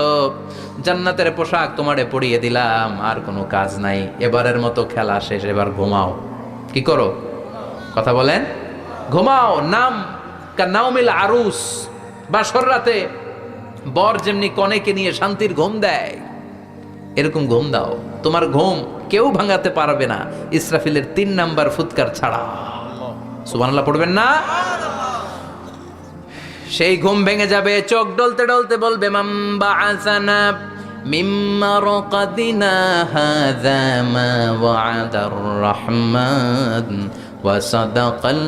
জান্নাতের পোশাক তোমারে পরিয়ে দিলাম, আর কোনো কাজ নাই, এবারের মতো খেলা শেষ, এবার ঘুমাও। কি করো? কথা বলেন। ঘুমাও। নাম কানাউমিল আরুস, বাসর রাতে বর যেমনি কনেকে নিয়ে শান্তির ঘুম দেয়, এরকম ঘুম দাও। তোমার ঘুম কেউ ভাঙাতে পারবে না ইসরাফিলের 3 নাম্বার ফুৎকার ছাড়া। সুবহানাল্লাহ পড়বেন না? সেই ঘুম ভেঙে যাবে, চোখ ডলতে ডলতে বলবে মান বাআসানা মিন মারকাদিনা হাযা মা ওয়া'দার রাহমান ওয়া সাদাকাল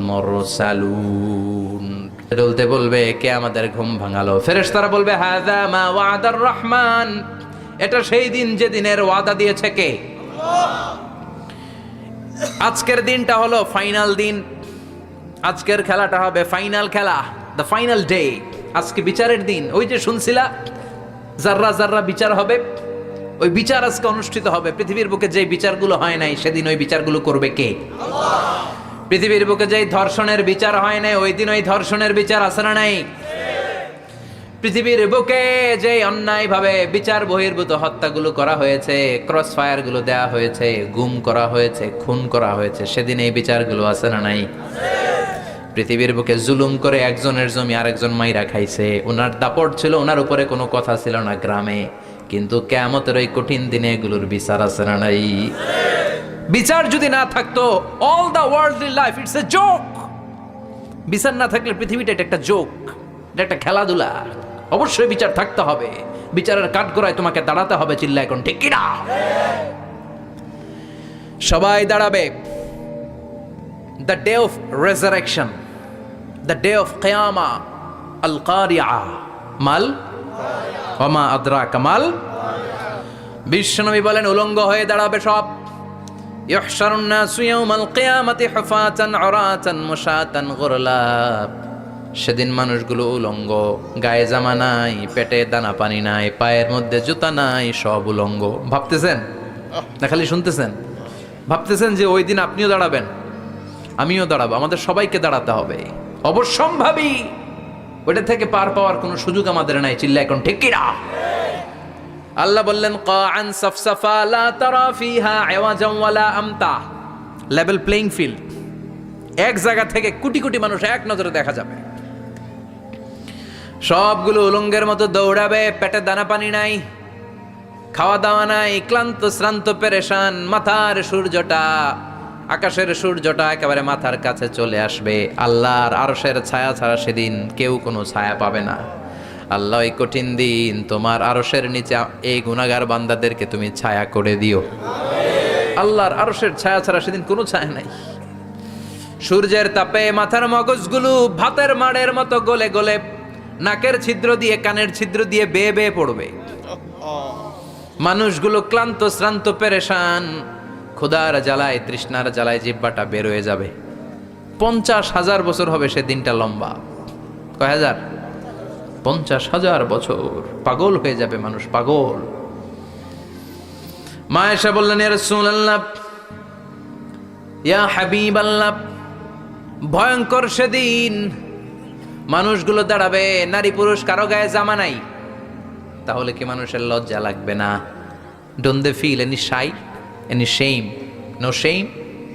মুরসালুন। ডলতে বলবে কে আমাদের ঘুম ভাঙালো? ফেরেশতারা বলবে হাযা মা ওয়া'দার রাহমান, এটা সেই দিন যে দিনের ওয়াদা দিয়েছে কে? আল্লাহ। আজকের দিনটা হলো ফাইনাল দিন, আজকের খেলাটা হবে ফাইনাল খেলা, দ্য ফাইনাল ডে। আজকে বিচারের দিন। ওই যে শুনছিলা জাররা জাররা বিচার হবে, ওই বিচার আজকে অনুষ্ঠিত হবে। পৃথিবীর বুকে যে বিচারগুলো হয় নাই সেদিন ওই বিচারগুলো করবে কে? আল্লাহ। পৃথিবীর বুকে যে ধর্ষণের বিচার হয় নাই ওই দিন ওই ধর্ষণের বিচার আছে না নাই? পৃথিবীর বুকে যে অন্যায় ভাবে বিচার বহির্ভূত হত্যাগুলো করা হয়েছে, ক্রস ফায়ার গুলো দেওয়া হয়েছে, গুম করা হয়েছে, খুন করা হয়েছে, সেদিন এই বিচারগুলো আছে না নাই? পৃথিবীর বুকে জুলুম করে একজনের জমি আরেকজন মাইরা খাইছে, ওনার দাপট ছিল, ওনার উপরে কোনো কথা ছিল না গ্রামে, কিন্তু কিয়ামতের ওই কঠিন দিনে এগুলোর বিচার আছে না নাই? বিচার যদি না থাকতো, all the worldly life it's a joke. বিচার না থাকলে পৃথিবীটা এটা একটা জোক, এটা একটা খেলাধুলা। অবশ্যই বিচার থাকতে হবে, বিচারের কাঠগড়ায় তোমাকে দাঁড়াতে হবে। চিল্লা এখন ঠিক কিনা? সবাই দাঁড়াবে। The day of resurrection, the day of কিয়ামা, আল কারিআ মাল ওয়া মা আদরাকা মাল। বিশ্বনবী বলেন উলঙ্গ হয়ে দাঁড়াবে সব। ইহশারুন নাসু ইয়াউমাল কিয়ামাতি হুফাতান উরাতান মুশাতান গুরলা। সেদিন মানুষগুলো উলঙ্গ, গায়ে জামা নাই, পেটে দানা পানি নাই, পায়ের মধ্যে জুতা নাই, সব উলঙ্গ। ভাবতেছেন না খালি শুনতেছেন? ভাবতেছেন যে ওই দিন আপনিও দাঁড়াবেন, আমিও দাঁড়াবো, আমাদের সবাইকে দাঁড়াতে হবে। অবশ্যম্ভাবী, ওইটা থেকে পার পাওয়ার কোনো সুযোগ আমাদের নাই। চিল্লা এখন ঠিক কিনা? আল্লাহ বললেন কাআন সাফসাফা লা তারা ফিহা আওয়াজান ওয়ালা আমতা, লেভেল প্লেইং ফিল্ড। এক জায়গা থেকে কোটি কোটি মানুষ এক নজরে দেখা যাবে। সবগুলো উলঙ্গের মতো দৌড়াবে, পেটে দানা পানি নাই, খাওয়া দাওয়া নাই, ক্লান্ত শ্রান্ত পেরেশান। মাথার সূর্যটা, আকাশের সূর্যটা একেবারে মাথার কাছে চলে আসবে। আল্লাহর আরশের ছায়া ছাড়া সেদিন কেউ কোনো ছায়া পাবে না। আল্লাহ এই কঠিন দিন তোমার আরশের নিচে এই গুনাহগার বান্দাদেরকে তুমি ছায়া করে দিও। আল্লাহর আরশের ছায়া ছাড়া সেদিন কোনো ছায়া নাই। সূর্যের তাপে মাথার মগজগুলো ভাতের মাড়ের মতো গলে গলে নাকের ছিদ্র দিয়ে কানের ছিদ্র দিয়ে বেয়ে বেয়ে পড়বে। মানুষগুলো ক্লান্ত শ্রান্ত পেরেশান, ক্ষুধার জ্বালায় তৃষ্ণার জ্বালায় জিহ্বাটা বের হয়ে যাবে। 50,000 বছর হবে সে দিনটা লম্বা। কয় হাজার? 50,000 বছর। পাগল হয়ে যাবে মানুষ, পাগল। মা আয়েশা বললেন, ইয়া রাসূলুল্লাহ, ইয়া হাবিবাল্লাহ, ভয়ঙ্কর সেদিন। মানুষগুলো দাঁড়াবে, নারী পুরুষ কারো গায়ে জামা নাই। তাহলে কি মানুষের লজ্জা লাগবে না? Don't they feel any shy, any shame? No shame,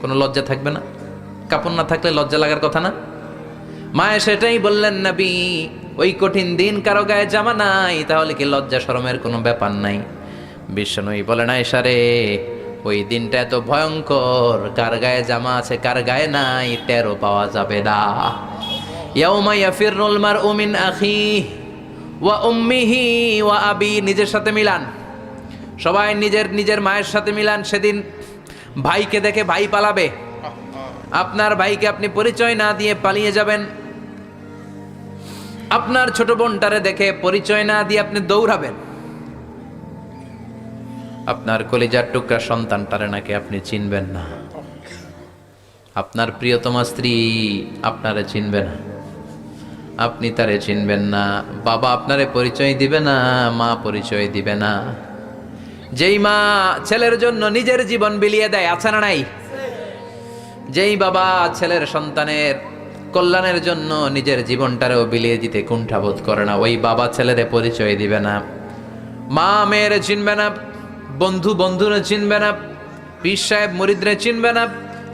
কোনো লজ্জা থাকবে না? কাপড় না থাকলে লজ্জা লাগার কথা না? মায়ে সেটাই বললেন, নবী, ওই কঠিন দিন কারো গায়ে জামা নাই, তাহলে কি লজ্জা শরমের কোনো ব্যাপার নাই? বিশ্বনবী বলেন, আয়েশা রে, ওই দিনটা এত ভয়ঙ্কর, কার গায়ে জামা আছে কার গায়ে নাই টেরও পাওয়া যাবে না। ইয়াউমা ইয়াফিরুল মারউ মিন আখিহি ওয়া উম্মিহি ওয়া আবি, নিজের সাথে মিলান, সবাই নিজের নিজের মায়ের সাথে মিলান। সেদিন ভাইকে দেখে ভাই পালাবে, আপনার ভাইকে আপনি পরিচয় না দিয়ে পালিয়ে যাবেন। আপনার ছোট বোনটারে দেখে পরিচয় না দিয়ে আপনি দৌড়াবেন। আপনার কলিজার টুকরা সন্তানটারে নাকি আপনি চিনবেন না। আপনার প্রিয়তমা স্ত্রী আপনারে চিনবে না, আপনি তারে চিনবেন না। বাবা আপনারে পরিচয় দিবে না, মা পরিচয় দিবে না। যেই মা ছেলের জন্য নিজের জীবন বিলিয়ে দেয়, আছে না নাই? যেই বাবা ছেলের সন্তানের কল্যাণের জন্য নিজের জীবনটারেও বিলিয়ে দিতে কুণ্ঠাবোধ করে না, ওই বাবা ছেলেরে পরিচয় দিবে না। মা মেয়েরে চিনবে না, বন্ধু বন্ধুরে চিনবে না, পীর সাহেব মুরিদরে চিনবে না,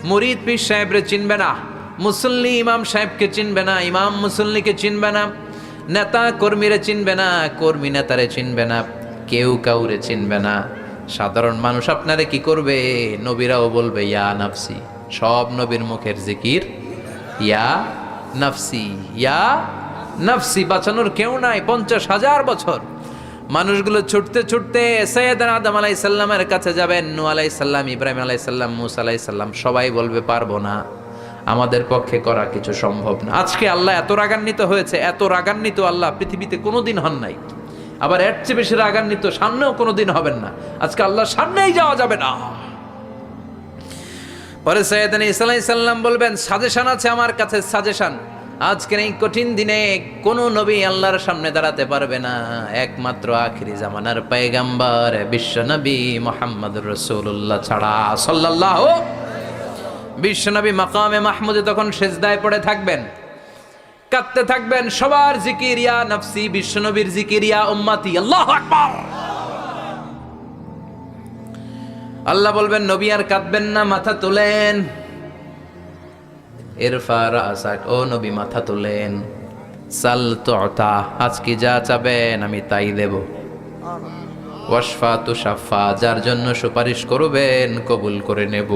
মুরিদ পীর সাহেবরে চিনবে না, মুসল্লি ইমাম সাহেবকে চিনবে না, ইমাম মুসল্লিকে চিনবে না, নেতা কর্মীরে চিনবে না, কর্মী নেতারে চিনবে না, কেউ কাউরে চিনবে না। সাধারণ মানুষ আপনারে কি করবে? নবীরাও বলবে ইয়া নাফসি। সব নবীর মুখের জিকির ইয়া নাফসি, ইয়া নাফসি। বাঁচানোর কেউ নাই। 50,000 বছর মানুষগুলো ছুটতে ছুটতে সৈয়দনা আদম আলাইহিস সালামের কাছে যাবেন। নূহ আলাইহিস সালাম, ইব্রাহিম আলাইহিস সালাম, মূসা আলাইহিস সালাম, সবাই বলবে পারবো না, আমাদের পক্ষে করা কিছু সম্ভব না। আজকে আল্লাহ এত রাগান্বিত হয়েছে, এত রাগান্বিত আল্লাহ পৃথিবীতে কোনোদিন হন নাই। আবার এর চেয়ে বেশি রাগান্বিত সামনেও কোনোদিন হবেন না। আজকে আল্লাহর সামনেই যাওয়া যাবে না। পরে সৈয়দনা ঈসা আলাইহিস সালাম বলবেন, সাজেশন আছে আমার কাছে, সাজেশন। আজকের এই কঠিন দিনে কোন নবী আল্লাহর সামনে দাঁড়াতে পারবে না, একমাত্র আখিরি জামানার পয়গম্বর বিশ্ব নবী মুহাম্মদুর রাসূলুল্লাহ ছাড়া সাল্লাল্লাহু। বিশ্ব নবী মাকামে মাহমুদে তখন সেজদায় পড়ে থাকবেন, কাঁদতে থাকবেন। সবার জিকির ইয়া নফসি, বিশ্ব নবীর জিকির ইয়া উম্মতি। আল্লাহু আকবার। আল্লাহ বলবেন, নবী আর কাঁদবেন না, মাথা তোলেন। ইরফা রাসাক, ও নবী মাথা তোলেন। সাল তুতা, আজকে যা চাবেন আমি তাই দেব। ওয়াশফা তুশাফা, যার জন্য সুপারিশ করবেন কবুল করে নেব।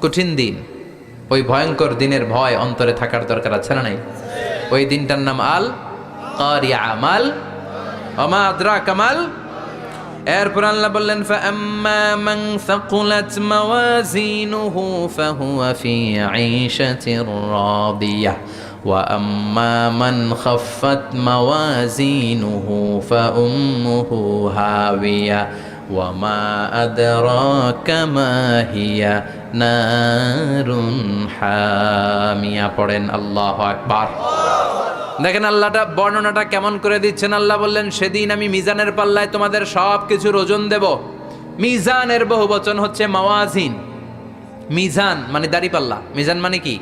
কঠিন দিন, ওই ভয়ঙ্কর দিনের ভয় অন্তরে থাকার দরকার আছে না নাই? ওই দিনটার নাম আল কারিয়া, মাল ওমা আদরাকা মাল। এরপর আল্লাহ বললেন, ফাআম্মা মান সাকুলাত মাওয়াজিনুহু ফাহুয়া ফি ঈশাতির রাদিয়াহ ওয়া আম্মা মান খাফফাত মাওয়াজিনুহু ফাউম্মুহু হাওিয়া ওয়া মা আদরাকা মা হিয়া নারুন হামিয়া। পড়েন আল্লাহু আকবার। দেখেন আল্লাহটা বর্ণনাটা কেমন করে দিচ্ছেন। আল্লাহ বললেন, সেদিন আমি মিজানের পাল্লায় তোমাদের সব কিছুর ওজন দেব। মিজানের বহু বচন হচ্ছে মাওয়াজিন। মিজান মানে দাড়ি পাল্লা, মিজান মানে কি?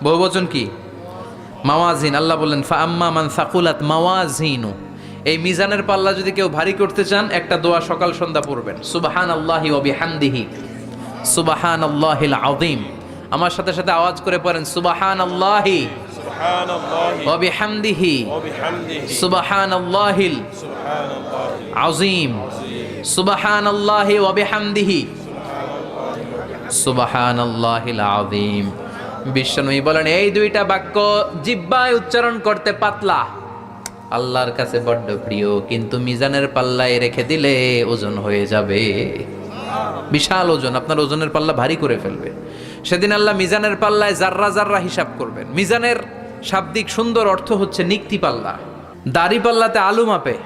বহু বচন কি? মাওয়াজিন। আল্লাহ বললেন, ফাআম্মা মান সাকুলাত মাওয়াজিনু, এই মিজানের পাল্লা যদি কেউ ভারী করতে চান, একটা দোয়া সকাল সন্ধ্যা পড়বেন, সুবহানাল্লাহি ওয়া বিহামদিহি সুবহানাল্লাহিল আযীম। আমার সাথে সাথে আওয়াজ করে পড়েন, সুবহানাল্লাহি ওয়া বিহামদিহি সুবহানাল্লাহিল আযীম, সুবহানাল্লাহি ওয়া বিহামদিহি সুবহানাল্লাহিল আযীম। বিশ্বনবী বলেন, এই দুইটা বাক্য জিহ্বায় উচ্চারণ করতে পাতলা, আল্লাহর কাছে বড্ড প্রিয়, কিন্তু মিজানের পাল্লায় রেখে দিলে ওজন হয়ে যাবে, বিশাল ওজন, আপনার ওজনের পাল্লা ভারী করে ফেলবে। সেদিন আল্লাহ মিজানের পাল্লায় জাররা জাররা হিসাব করবেন। মিজানের শাব্দিক সুন্দর অর্থ হচ্ছে নিক্তি পাল্লা। দাড়ি পাল্লাতে আলু মাপে,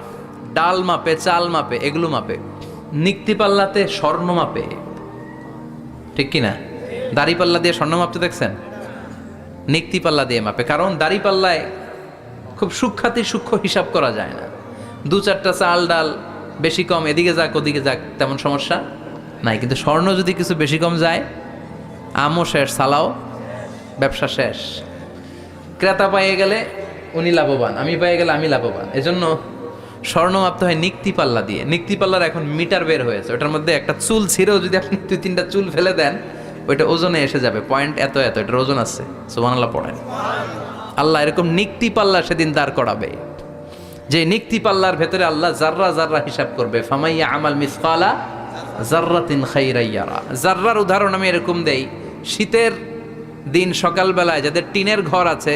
ডাল মাপে, চাল মাপে, এগুলো মাপে। নিক্তি পাল্লাতে স্বর্ণ মাপে, ঠিক কিনা? দাড়ি পাল্লা দিয়ে স্বর্ণ মাপতে দেখছেন? নিক্তি পাল্লা দিয়ে মাপে, কারণ দাড়ি পাল্লায় খুব সূক্ষ্ম হিসাব করা যায় না। 2-4টা চাল ডাল বেশি কম এদিকে যাক ওদিকে যাক তেমন সমস্যা নাই, কিন্তু স্বর্ণ যদি কিছু বেশি কম যায়, আমও শেষ, সালাও ব্যবসা শেষ। ক্রেতা পাইয়ে গেলে উনি লাভবান, আমি পাইয়ে গেলে আমি লাভবান। এজন্য স্বর্ণ মাপতে হয় নিক্তি পাল্লা দিয়ে। নিক্তি পাল্লার এখন মিটার বের হয়েছে, ওটার মধ্যে একটা চুল ছিঁড়েও যদি আপনি 2-3টা চুল ফেলে দেন, ওইটা ওজনে এসে যাবে, পয়েন্ট এত এত, এটার ওজন আছে। সুবহানাল্লাহ পড়েন। আল্লাহ এরকম নিক্তি পাল্লা সেদিন দাঁড় করাবে, যে নিক্তি পাল্লার ভেতরে আল্লাহ জাররা জাররা হিসাব করবে। ফামাইয়া আমাল মিসকালা জাররাতিন খাইরান ইয়ারা। জাররার উদাহরণ আমি এরকম দেই, শীতের দিন সকালবেলায় যাদের টিনের ঘর আছে,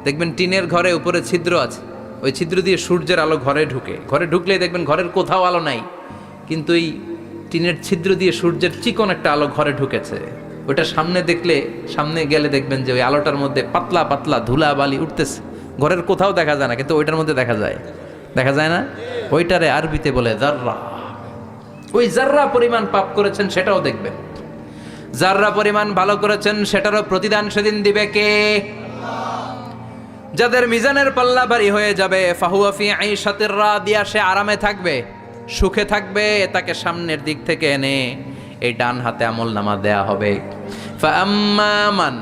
দেখবেন টিনের ঘরে উপরে ছিদ্র আছে, ওই ছিদ্র দিয়ে সূর্যের আলো ঘরে ঢুকে। ঘরে ঢুকলেই দেখবেন ঘরের কোথাও আলো নাই, কিন্তু এই টিনের ছিদ্র দিয়ে সূর্যের চিকন একটা আলো ঘরে ঢুকেছে। ওটা সামনে গেলে দেখবেন যে ওই আলোটার মধ্যে পাতলা পাতলা ধুলা বালি উঠতেছে, ঘরের কোথাও দেখা যায় না, কিন্তু ওইটার মধ্যে দেখা যায় না? ওইটারে আরবিতে বলে জাররা। ওই জাররা পরিমাণ পাপ করেছেন সেটাও দেখবেন, জাররা পরিমাণ ভালো করেছেন সেটারও প্রতিদান সেদিন দিবে কে? যাদের মিজানের পাল্লা ভারী হয়ে যাবে, ফাহুয়া ফি আইশাতির রাদিয়া, সে আরামে থাকবে, সুখে থাকবে। তাকে সামনের দিক থেকে এনে এই ডান হাতে আমলনামা দেয়া হবে। ফাআম্মা মান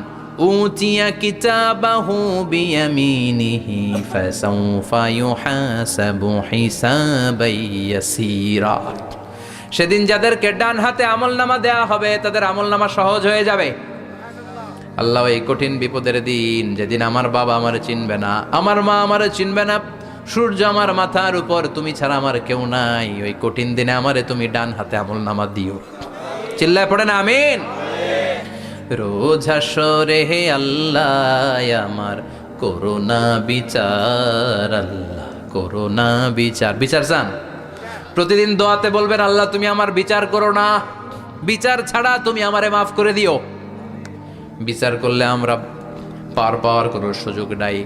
উতিয়া কিতাবাহু বিয়ামিনিহি ফাসাউফা ইউহাসাবু হিসাবান ইয়াসীরা। সেদিন যাদেরকে ডান হাতে আমলনামা দেয়া হবে, তাদের আমলনামা সহজ হয়ে যাবে। আল্লাহ, এই কঠিন বিপদের দিন, যেদিন আমার বাবা আমারে চিনবে না, আমার মা আমারে চিনবে না, সূর্য আমার মাথার উপর, তুমি ছাড়া আমার কেউ নাই, ওই কঠিন দিনে আমারে তুমি ডান হাতে আমলনামা দিও। চিল্লায় পড়েন আমিন। রোজ হাসরে হে আল্লাহ আমার করোনা বিচার, আল্লাহ করোনা বিচার। বিচার চান? প্রতিদিন দোয়াতে বলবেন, আল্লাহ তুমি আমার বিচার করো না, বিচার ছাড়া তুমি আমারে মাফ করে দিও। বিচার করলে আমরা পার পাওয়ার কোনো সুযোগ নাই।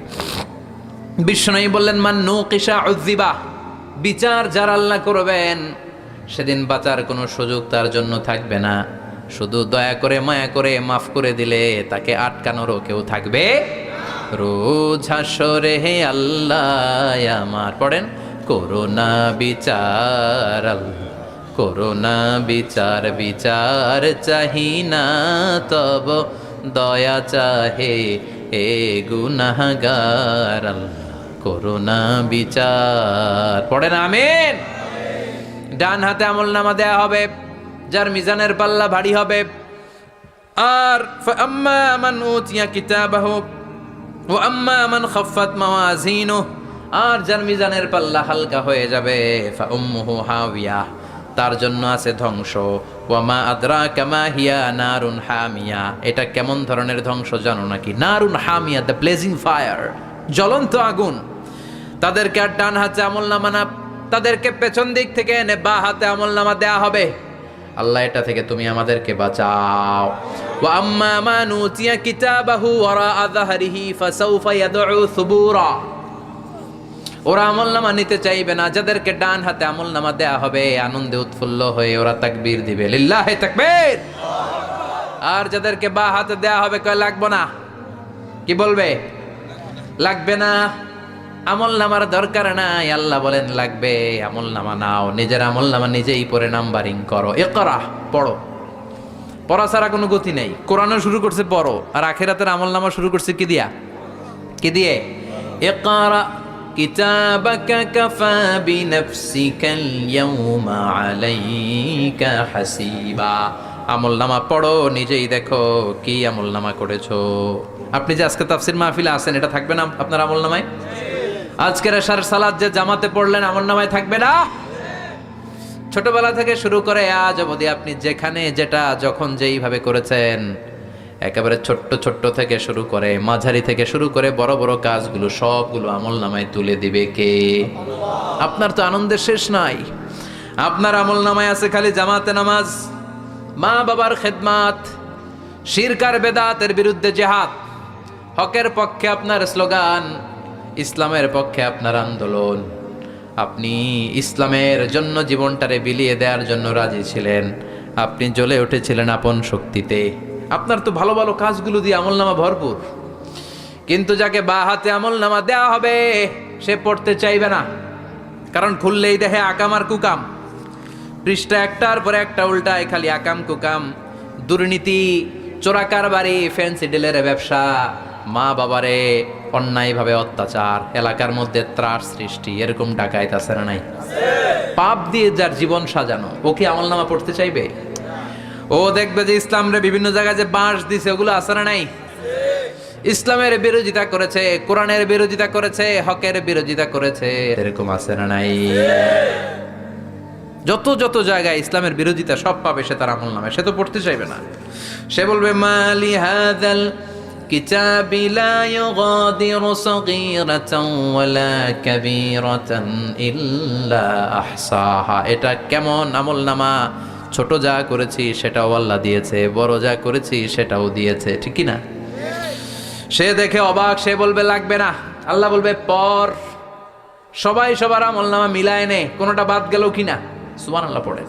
বিশ্বনবী বললেন, মান নুকিশা উযিবা, বিচার যার আল্লাহ করবেন সেদিন বাঁচার কোনো সুযোগ তার জন্য থাকবে না। শুধু দয়া করে মায়া করে মাফ করে দিলে তাকে আটকানোরও কেউ থাকবে। রোজ হাসরে হে আল্লাহ আমার, পড়েন, করোনা বিচার, আল্লাহ করোনা বিচার, বিচার চাহি না তব দয়া চাহে হে গুনাহগার, আল্লাহ করোনা বিচার। পড়েন আমিন। ডান হাতে আমলনামা দেয়া হবে যার মিজানের পাল্লা ভারী হবে। আর ফাআম্মা মান উতিয়া কিতাবাহু ওয়া আম্মা মান খাফফাত মাওয়াজিনুহু, আর যার মিজানের পাল্লা হালকা হয়ে যাবে, ফাউম্মুহু হাওিয়া, তার জন্য আছে ধ্বংস। ওয়া মা আদরাকা মা হিয়া নারুন হামিয়া, এটা কেমন ধরনের ধ্বংস জানো নাকি? নারুন হামিয়া, দ্য ব্লেজিং ফায়ার, জ্বলন্ত আগুন। তাদেরকে আর ডান হাতে আমলনামা না, তাদেরকে পেছন দিক থেকে এনে বা হাতে আমলনামা দেয়া হবে। আল্লাহ, এটা থেকে তুমি আমাদেরকে বাঁচাও। ওয়া আম্মা মান উতিয়া কিতাবাহু ওয়ারাআ যাহরিহি ফাসাউফা ইয়াদউ সুবুরা, ওরা আমলনামা নিতে চাইবে না। যাদেরকে ডান হাতে আমলনামা দেয়া হবে, আনন্দে উৎফুল্ল হয়ে ওরা তাকবীর দিবে, লিল্লাহি তাকবীর। আর যাদেরকে বা হাতে দেয়া হবে, কয় লাগবে না, কি বলবে? লাগবে না, আমলনামার দরকার নাই। আল্লাহ বলেন লাগবে, আমলনামা নাও, নিজের আমলনামা নিজেই পড়ে নাম্বারিং করো। ইকরা, পড়ো, পড়া ছাড়া কোনো গতি নেই। কোরআনও শুরু করছে পড়ো, আর আখিরাতের আমলনামা শুরু করছে কি দিয়া? কি দিয়ে? ইকরা কিতাবাকা কাফা বিনাফসিকাল ইয়াউমা আলাইকা হাসিবা। আমলনামা পড়ো, নিজেই দেখো কি আমলনামা করেছো। আপনি যে আজকে তাফসীর মাহফিলে আছেন, এটা থাকবে না আপনার আমলনামায়? আজকের এশার সালাত যে জামাতে পড়লেন, আমলনামায় থাকবে না? ছোটবেলা থেকে শুরু করে আজ অবধি আপনি যেখানে যেটা যখন যেইভাবে করেছেন, একেবারে ছোট্ট থেকে শুরু করে, মাঝারি থেকে শুরু করে বড় বড় কাজগুলো সবগুলো আমলনামায় তুলে দিবে কে? আপনার তো আনন্দের শেষ নাই। আপনার আমলনামায় আছে খালি জামাতে নামাজ, মা বাবার খেদমাত, শিরক আর বেদাতের বিরুদ্ধে জিহাদ, হকের পক্ষে আপনার স্লোগান, ইসলামের পক্ষে আপনার আন্দোলন। আপনি ইসলামের জন্য জীবনটারে বিলিয়ে দেওয়ার জন্য রাজি ছিলেন, আপনি জ্বলে উঠেছিলেন আপন শক্তিতে। আপনার তো ভালো ভালো কাজগুলো দিয়ে আমলনামা ভরপুর, কিন্তু যাকে বা হাতে আমলনামা দেওয়া হবে সে পড়তে চাইবে না, কারণ খুললেই দেখে আকাম আর কুকাম, পৃষ্ঠা একটার পরে একটা উল্টায় খালি আকাম কুকাম, দুর্নীতি, চোরাকারবারি, ফ্যান্সি ডিলের ব্যবসা, মা বাবারে অন্যায়ভাবে অত্যাচার, এলাকার মধ্যে ত্রাস সৃষ্টি, এরকম ডাকাইত আছে না নাই? পাপ দিয়ে যার জীবন সাজানো, ও কি আমলনামা পড়তে চাইবে? ও দেখবে যে ইসলামরে বিভিন্ন জায়গায় যে বাঁশ দিছে ওগুলো আছে না নাই? ইসলামের বিরোধিতা করেছে, কোরআনের বিরোধিতা করেছে, হকের বিরোধিতা করেছে, এরকম আছে না নাই? যত যত জায়গায় ইসলামের বিরোধিতা সব পাবে সে তার আমলনামায়, সে তো পড়তে চাইবে না। সে বলবে মালি হাযাল কিতাবি লা ইউগাদিরু সাগীরাতান ওয়ালা কাবীরাতান ইল্লা আহসাহা। এটা কেমন আমলনামা, ছোট যা করেছি সেটাও আল্লাহ দিয়েছে, বড় যা করেছি সেটাও দিয়েছে, ঠিক কি না? সে দেখে অবাক, সে বলবে লাগবে না। আল্লাহ বলবে পর, সবাই সবার আমলনামা মিলায় নে, কোনোটা বাদ গেল কিনা। সুবহানাল্লাহ পড়ে।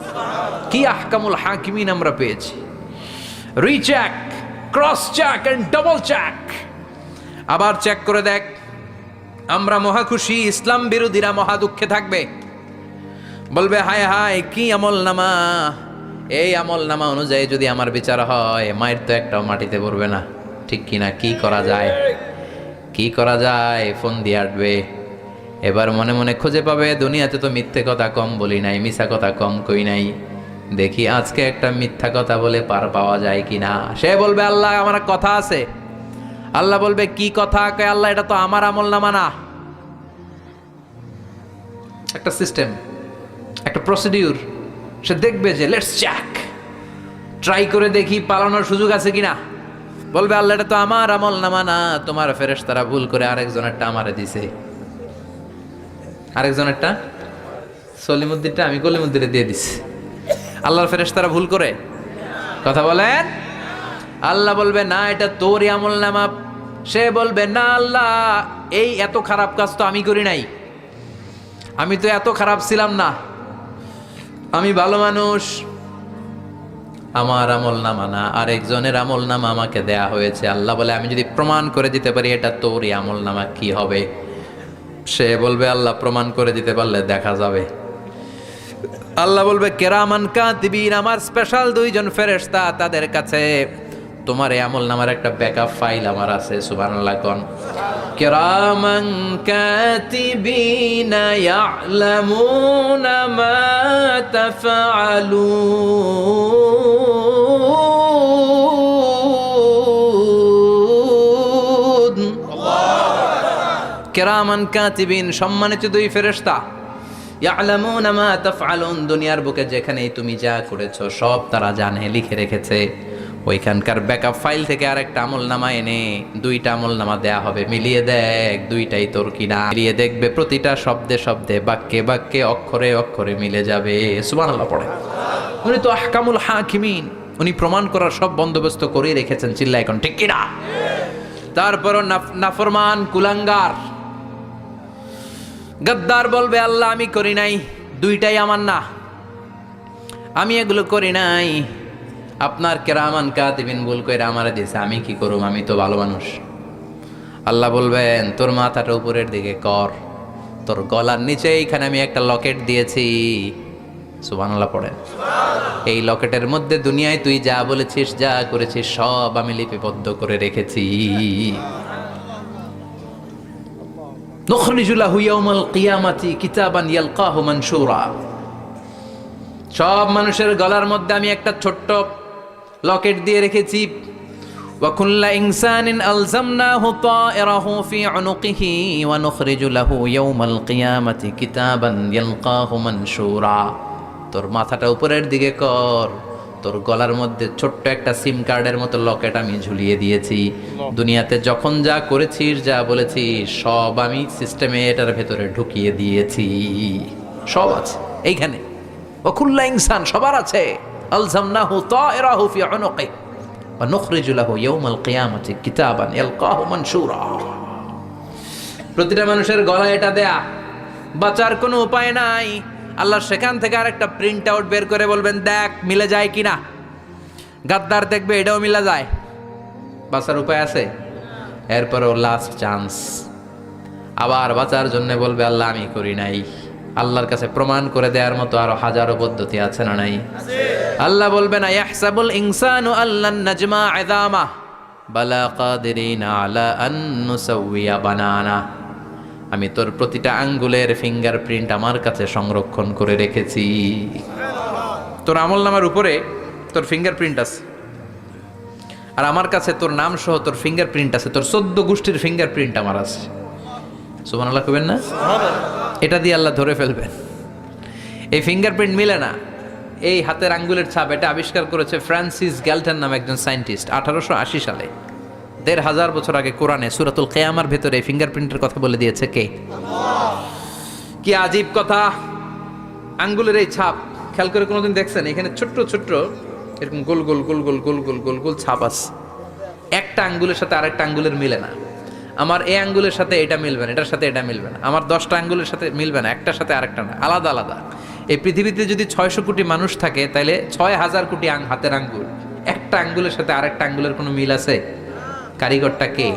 কি আহকামুল হাকিমিন আমরা পেয়েছি। Recheck, cross check and double check, আবার চেক করে দেখ। আমরা মহা খুশি, ইসলাম বিরোধীরা মহা দুঃখে থাকবে, বলবে হায় হায় কি আমলনামা, এই আমলনামা অনুযায়ী যদি আমার বিচার হয় মায়ের তো একটাও মাটিতে পড়বে না, ঠিক কিনা? কি করা যায়, কি করা যায়? ফোন দিয়ে আটবে। এবার মনে মনে খুঁজে পাবে দুনিয়াতে তো মিথ্যে কথা কম বলি নাই, মিছা কথা কম কই নাই, দেখি আজকে একটা মিথ্যা কথা বলে পার পাওয়া যায় কিনা। সে বলবে আল্লাহ আমার কথা আছে। আল্লাহ বলবে কি কথা? কয় আল্লাহ এটা তো আমার আমলনামা না। একটা সিস্টেম, একটা প্রসিডিউর। সে দেখবে যে লেটস চেক, ট্রাই করে দেখি পালানোর সুযোগ আছে কিনা। বলবে আল্লাহ এটা তো আমার আমলনামা না, তোমার ফেরেশতারা ভুল করে আরেকজনেরটা আমারে দিছে, আরেকজনেরটা সলিমুদ্দিনটা আমি কলিমুদ্দিনে দিয়ে দিছি। আল্লাহর ফেরেশতারা ভুল করে কথা বলেন? আল্লাহ বলবে না এটা তোরই আমলনামা। সে বলবে না আল্লাহ এই এত খারাপ কাজ তো আমি করি নাই, আমি তো এত খারাপ ছিলাম না, আমি ভালো মানুষ, আমার আমলনামা না আরেকজনের আমলনামা আমাকে দেয়া হয়েছে। আল্লাহ বলে আমি যদি প্রমাণ করে দিতে পারি এটা তোরই আমলনামা কি হবে? সে বলবে আল্লাহ প্রমাণ করে দিতে পারলে দেখা যাবে। আল্লাহ বলবে কেরামান কাতিবিন, আমার স্পেশাল দুইজন ফেরেশতা, তাদের কাছে তোমার এই আমলনামার একটা ব্যাকআপ ফাইল আমার আছে। সুবহানাল্লাহ কোন? কেরামান কাতিবিন ইয়ালামুনা মা তাফআলুন। কেরামান কাতিবিন, সম্মানিত দুই ফেরেশতা, ইয়ালামুনা মা তাফআলুন, দুনিয়ার বুকে যেখানেই তুমি যা করেছো সব তারা জানে, লিখে রেখেছে। ওইখানকার ব্যাকআপ ফাইল থেকে আরেকটা আমলনামা এনে দুইটা আমলনামা দেয়া হবে, মিলিয়ে দেখ দুইটাই তোর কিনা। মিলিয়ে দেখবে প্রতিটা শব্দে শব্দে, বাক্যে বাক্যে, অক্ষরে অক্ষরে মিলে যাবে। সুবহানাল্লাহ পড়ে। উনি তো আহকামুল হাকিমিন, উনি প্রমাণ করার সব বন্দোবস্ত করেই রেখেছেন। চিল্লা এখন ঠিক কিনা? তারপরও নাফরমান কুলাঙ্গার গদ্দার বলবে আল্লাহ আমি করি নাই, দুইটাই আমার না, আমি এগুলো করি নাই, আপনার কেরামান কাতিবিন ভুল কইরা আমারে দিয়েছে, আমি কি করুম, আমি তো ভালো মানুষ। আল্লাহ বলবেন তোর মাথাটা উপরের দিকে কর, তোর গলার নিচে এইখানে আমি একটা লকেট দিয়েছি। সুবহানাল্লাহ পড়েন। এই লকেটের মধ্যে দুনিয়ায় তুই যা বলেছিস যা করেছিস সব আমি লিপিবদ্ধ করে রেখেছি। নুখরিজু লাহু ইয়াউমাল কিয়ামাতি কিতাবান ইয়ালকাহু মানশুরা। সব মানুষের গলার মধ্যে আমি একটা ছোট্ট লকেট দিয়ে রেখেছি। ওয়া কুল্লা ইনসানিন আলজামনাহু তায়রাহু ফি উনুকিহি ওয়া নুখরিজু লাহু ইয়াউমাল কিয়ামাতি কিতাবান ইয়ালকাহু মানশুরা। তোর মাথাটা উপরের দিকে কর, তোর গলার মধ্যে ছোট্ট একটা সিম কার্ডের মতো লকেট আমি ঝুলিয়ে দিয়েছি। দুনিয়াতে যখন যা করেছিস যা বলেছিস সব আমি সিস্টেমে এটার ভেতরে ঢুকিয়ে দিয়েছি, সব আছে এইখানে। ওয়াকুল্লা ইনসান, সবার আছে। আলজামনাহু তায়রাহু ফি উনুকিহি ওয়া নুখরিজু লাহু ইয়াউমাল কিয়ামাতি কিতাবান ইয়ালকাহু মানশুরা। প্রতিটা মানুষের গলায় এটা দেয়া, বাঁচার কোনো উপায় নাই। আল্লাহ সেখান থেকে আরেকটা প্রিন্ট আউট বের করে বলবেন, দেখ মিলে যায় কিনা। গাদ্দার দেখবে এটাও মিলে যায়, বাঁচার উপায় আছে। এরপরও লাস্ট চান্স, আবার বাঁচার জন্য বলবে আল্লাহ আমি করি নাই। আল্লাহর কাছে প্রমাণ করে দেওয়ার মতো আরো হাজারো পদ্ধতি আছে না নাই? আল্লাহ বলবেন ইয়াহসাবুল ইনসানু আল্লান নাজমা ইযামা বালা কাদিরিনা আলা আন নুসাউইয়া বানানা। আমি তোর প্রতিটা আঙ্গুলের ফিঙ্গারপ্রিন্ট আমার কাছে সংরক্ষণ করে রেখেছি। তোর আমলনামার উপরে তোর ফিঙ্গারপ্রিন্ট আছে, আর আমার কাছে তোর নাম সহ তোর ফিঙ্গারপ্রিন্ট আছে, তোর 14 গোষ্ঠীর ফিঙ্গারপ্রিন্ট আমার আছে। সুবহানাল্লাহ কইবেন না? এটা দিয়ে আল্লাহ ধরে ফেলবেন। এই ফিঙ্গারপ্রিন্ট মিলে না, এই হাতের আঙ্গুলের ছাপ, এটা আবিষ্কার করেছে ফ্রান্সিস গ্যালটন নামে একজন সায়েন্টিস্ট 1880 সালে। 1500 বছর আগে কোরআনে সূরাতুল কিয়ামার ভেতরে এই ফিঙ্গারপ্রিন্টের কথা বলে দিয়েছে কে? কি আজীব কথা! আঙ্গুলের এই ছাপ খেয়াল করে কোনোদিন দেখছেন? এখানে ছোট্ট ছোট্ট এরকম গোল গোল গোল গোল গোল গোল গোল গোল ছাপ আছে। একটা আঙ্গুলের সাথে আরেকটা আঙ্গুলের মিলে না। আমার এই আঙ্গুলের সাথে এটা মিলবে না, এটার সাথে এটা মিলবে না। আমার 10টা আঙ্গুলের সাথে মিলবে না, একটার সাথে আরেকটা না, আলাদা আলাদা। এই পৃথিবীতে যদি 600 কোটি মানুষ থাকে, তাহলে 6000 কোটি হাতের আঙ্গুল, একটা আঙ্গুলের সাথে আরেকটা আঙ্গুলের কোনো মিল আছে? কারিগরটা কে?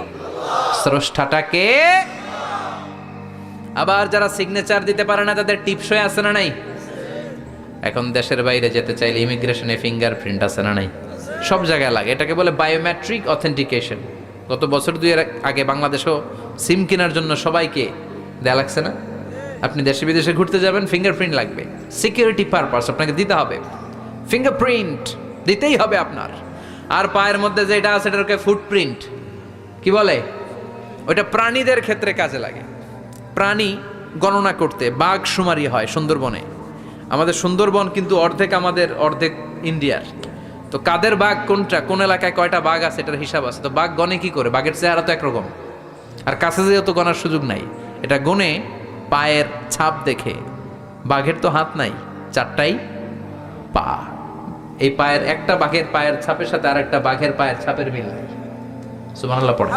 স্রষ্টাটা কে? আবার যারা সিগনেচার দিতে পারে না, তাদের টিপসই আছে না নাই? এখন দেশের বাইরে যেতে চাইলে ইমিগ্রেশনে ফিঙ্গারপ্রিন্ট আছে না নাই? সব জায়গায় লাগে। এটাকে বলে বায়োমেট্রিক অথেন্টিকেশন। গত বছর 2 আগে বাংলাদেশও সিম কেনার জন্য সবাইকে দেয়া লাগছে না? আপনি দেশে বিদেশে ঘুরতে যাবেন, ফিঙ্গারপ্রিন্ট লাগবে, সিকিউরিটি পারপাস আপনাকে দিতে হবে। ফিঙ্গারপ্রিন্ট দিতেই হবে আপনার। আর পায়ের মধ্যে যেটা আছে এটাকে ফুটপ্রিন্ট কি বলে? ওইটা প্রাণীদের ক্ষেত্রে কাজে লাগে। প্রাণী গণনা করতে বাঘ শুমারি হয় সুন্দরবনে। আমাদের সুন্দরবন কিন্তু অর্ধেক আমাদের, অর্ধেক ইন্ডিয়ার। তো কাদের বাঘ কোনটা, কোন এলাকায় কয়টা বাঘ আছে এটার হিসাব আছে। তো বাঘ গনে কি করে? বাঘের চেহারা তো একরকম, আর কাছে যেহেতু গনার সুযোগ নাই, এটা গনে পায়ের ছাপ দেখে। বাঘের তো হাত নাই, 4টাই পা। এই পায়ের একটা বাঘের পায়ের ছাপের সাথে আর একটা বাঘের পায়ের ছাপের মিল নাই। সুবহানাল্লাহ পড়ে।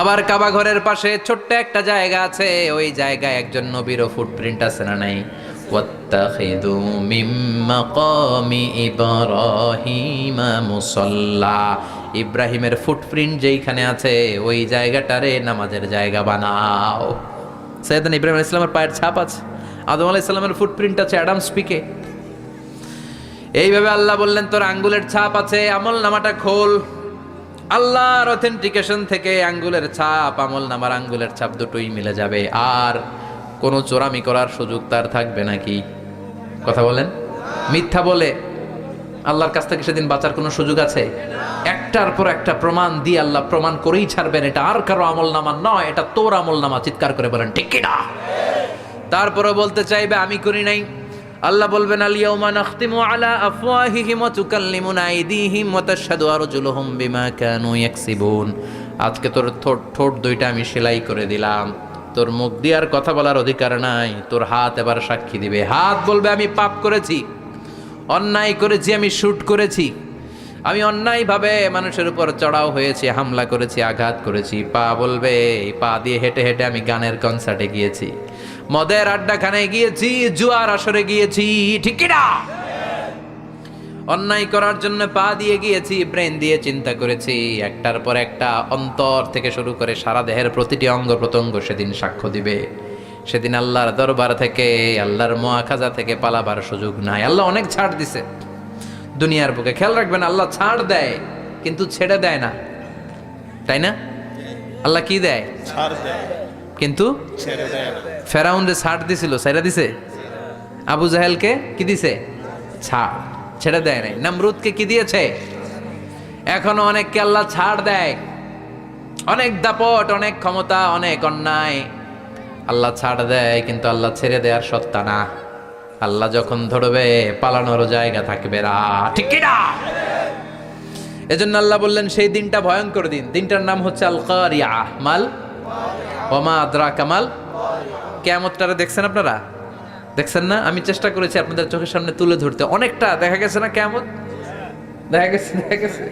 আবার কাবা ঘরের পাশে ছোট্ট একটা জায়গা আছে, ওই জায়গায় একজন নবীরও ফুটপ্রিন্ট আছে না নাই? ওয়াত্তাখিযু মিন মাকামি ইব্রাহিমা মুসাল্লা। ইব্রাহিমের ফুটপ্রিন্ট যেইখানে আছে ওই জায়গাটারে নামাজের জায়গা বানাও। সাইয়েদনা ইব্রাহিম আলাইহিস সালামের পায়ের ছাপ আছে, আদম আলাইহিস সালামের ফুটপ্রিন্ট আছে অ্যাডামস পিকে। এইভাবে আল্লাহ বললেন তোর আঙ্গুলের ছাপ আছে, আমল নামাটা খোল। আল্লাহর অথেন্টিকেশন থেকে আঙ্গুলের ছাপ, আমল নামার আঙ্গুলের ছাপ দুটোই মিলে যাবে। আর কোনো চোরামি করার সুযোগ তার থাকবে নাকি? কথা বলেন। মিথ্যা বলে আল্লাহর কাছ থেকে সেদিন বাঁচার কোনো সুযোগ আছে? একটার পর একটা প্রমাণ দিয়ে আল্লাহ প্রমাণ করেই ছাড়বেন এটা আর কারো আমল নামা নয়, এটা তোর আমল নামা। চিৎকার করে বলেন ঠিক কিনা? তারপরও বলতে চাইবে আমি করি নাই। আল্লাহ বলবেন আল-ইয়াওমা নাখতিমু আলা আফওয়াহিহিম ওয়া তুকাল্লিমুনা আইদিহিম ওয়া তাশহাদু আরজুলুহুম বিমা কানু ইয়াকসিবুন। আজকে তোর ঠোঁট দুইটা আমি সেলাই করে দিলাম, তোর মুখ দিয়ে আর কথা বলার অধিকার নাই। তোর হাত এবার সাক্ষী দিবে। হাত বলবে আমি পাপ করেছি, অন্যায় করেছি, আমি শুট করেছি, আমি অন্যায়ভাবে মানুষের উপর চড়াও হয়েছি, হামলা করেছি, আঘাত করেছি। পা বলবে এই পা দিয়ে হেঁটে হেঁটে আমি গানের কনসার্টে গিয়েছি, মদের আড্ডাখানায় গিয়েছি, জুয়ার আসরে গিয়েছি, ঠিক কি না? অন্যায় করার জন্য পা দিয়ে গিয়েছি, ব্রেন দিয়ে চিন্তা করেছি। একটার পর একটা অন্তর থেকে শুরু করে সারা দেহের প্রতিটি অঙ্গ প্রত্যঙ্গ সেদিন সাক্ষ্য দিবে। সেদিন আল্লাহর দরবার থেকে, আল্লাহর মুআখাজা থেকে পালাবার সুযোগ নাই। আল্লাহ অনেক ছাড় দিছে দুনিয়ার বুকে। খেয়াল রাখবেন, আল্লাহ ছাড় দেয় কিন্তু ছেড়ে দেয় না, তাই না? আল্লাহ কি দেয়? ছাড় দেয় কিন্তু ছেড়ে দেয় না। ফেরাউনরে ছাড় দিছিল, ছেড়ে দিছে। আবু জাহেলকে কি দিছে? ছাড়, ছেড়ে দেয় নাই। নমরুদকে কি দিয়েছে? এখনো অনেককে আল্লাহ ছাড় দেয়। অনেক দাপট, অনেক ক্ষমতা, অনেক অন্যায় আল্লাহ ছাড় দেয়, কিন্তু আল্লাহ ছেড়ে দেওয়ার সত্তা না। আল্লাহ যখন ধরবে পালানোর জায়গা থাকবে না, ঠিক কি না? এজন্য আল্লাহ বললেন সেই দিনটা ভয়ঙ্কর দিন। দিনটার নাম হচ্ছে আল কারিয়া। মাল ওমা আদরাকা মাল। কিয়ামতটারে দেখছেন আপনারা? দেখছেন না? আমি চেষ্টা করেছি আপনাদের চোখের সামনে তুলে ধরতে। অনেকটা দেখা গেছে না কিয়ামত? দেখা গেছে।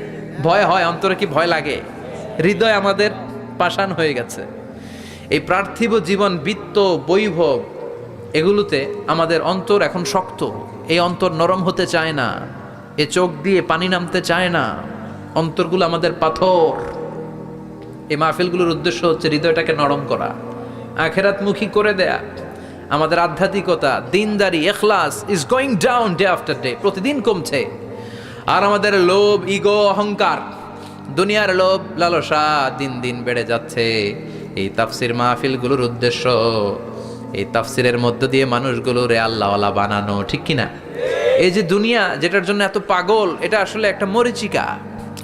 ভয় হয়, অন্তরে কি ভয় লাগে? হৃদয় আমাদের পাষাণ হয়ে গেছে। এই পার্থিব জীবন, বিত্ত, বৈভব, এগুলোতে আমাদের অন্তর এখন শক্ত। এই অন্তর নরম হতে চায় না, এ চোখ দিয়ে পানি নামতে চায় না, অন্তরগুলো আমাদের পাথর। এই মাহফিলগুলোর উদ্দেশ্য হচ্ছে হৃদয়টাকে নরম করা, আখেরাতমুখী করে দেয়া। আমাদের আধ্যাত্মিকতা, দিনদারি, ইখলাস is going down day after day, প্রতিদিন কমছে। আর আমাদের লোভ, ইগো, অহংকার, দুনিয়ার লোভ লালসা দিন দিন বেড়ে যাচ্ছে। এই তাফসির মাহফিলগুলোর উদ্দেশ্য এই তাফসিরের মধ্য দিয়ে মানুষগুলোরে আল্লাহওয়ালা বানানো, ঠিক কিনা? এই যে দুনিয়া যেটার জন্য এত পাগল, এটা আসলে একটা মরিচিকা,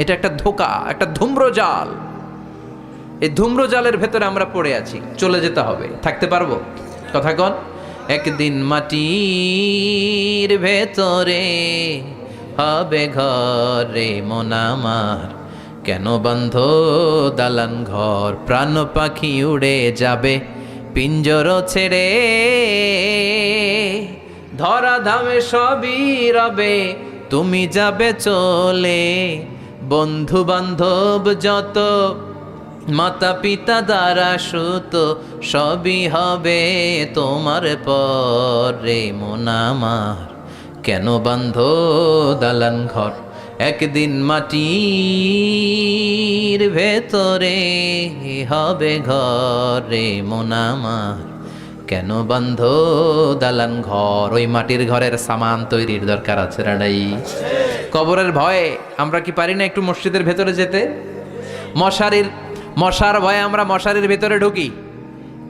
এটা একটা ধোঁকা, একটা ধূম্রজাল। এই ধূম্রজালের ভেতরে আমরা পড়ে আছি, চলে যেতে হবে। থাকতে পারবো? কথা কন। একদিন মাটির ভেতরে হবে ঘরে মন আমার, কেন বন্ধ দালান ঘর, প্রাণ পাখি উড়ে যাবে পিঞ্জর ছেড়ে, ধরা ধামে সবই রবে তুমি যাবে চলে, বন্ধু বান্ধব যত, মাতা পিতা দ্বারা সুত, সবই হবে তোমার পরে মন আমার, কেন বন্ধ দালান ঘর, একদিন মাটির ভেতরে হবে ঘরে মন আমার, কেন বন্ধ দালান ঘর। ওই মাটির ঘরের সামান তৈরির দরকার আছে না নাই? কবরের ভয়ে আমরা কি পারি না একটু মসজিদের ভেতরে যেতে? মশার ভয়ে আমরা মশারির ভেতরে ঢুকি,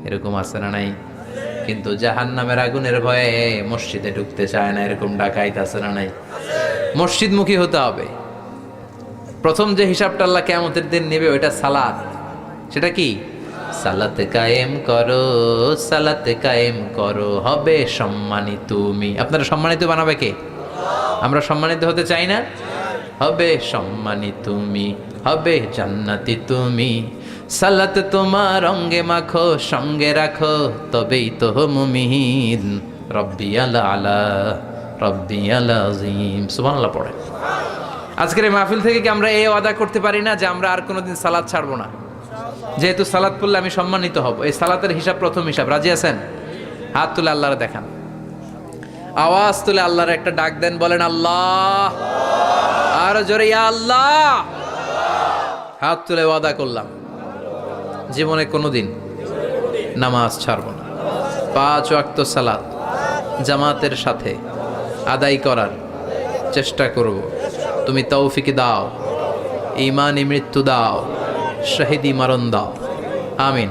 এরকম আছে না নাই? কিন্তু জাহান্নামের আগুনের ভয়ে মসজিদে ঢুকতে চায় না, এরকম ডাকাইত আছে না নাই? মসজিদমুখী হতে হবে। প্রথম যে হিসাবটা আল্লাহ কিয়ামতের দিন নেবে ওইটা সালাত। সেটা কি? সালাতে কায়েম করো, সালাতে কায়েম করো, হবে সম্মানিত তুমি। আপনারা সম্মানিত বানাবে কে? আমরা সম্মানিত হতে চাই না? হবে সম্মানিত তুমি, হবে জান্নাতি তুমি, সালাত তোমার অঙ্গে মাখো, সঙ্গে রাখো, তবেই তো মুমিন। রব্বিয়াল আলা, রব্বিয়াল আযীম, সুবহানাল্লাহ পড়ে। আজকের এই মাহফিল থেকে কি আমরা এই ওয়াদা করতে পারি না যে আমরা আর কোনোদিন সালাত ছাড়বো না? যেহেতু সালাত পড়লে আমি সম্মানিত হব, এই সালাতের হিসাব প্রথম হিসাব। রাজি আছেন? হাত তুলে আল্লাহরে দেখান, আওয়াজ তুলে আল্লাহর একটা ডাক দেন, বলেন আল্লাহ। আর জোরে ইয়া আল্লাহ। হাত তুলে ওয়াদা করলাম জীবনে কোনোদিন নামাজ ছাড়ব না, 5 ওয়াক্ত সালাত জামাতের সাথে আদায় করার চেষ্টা করব। তুমি তৌফিক দাও, ঈমানি মৃত্যু দাও, শহীদি মরণ দাও, আমিন।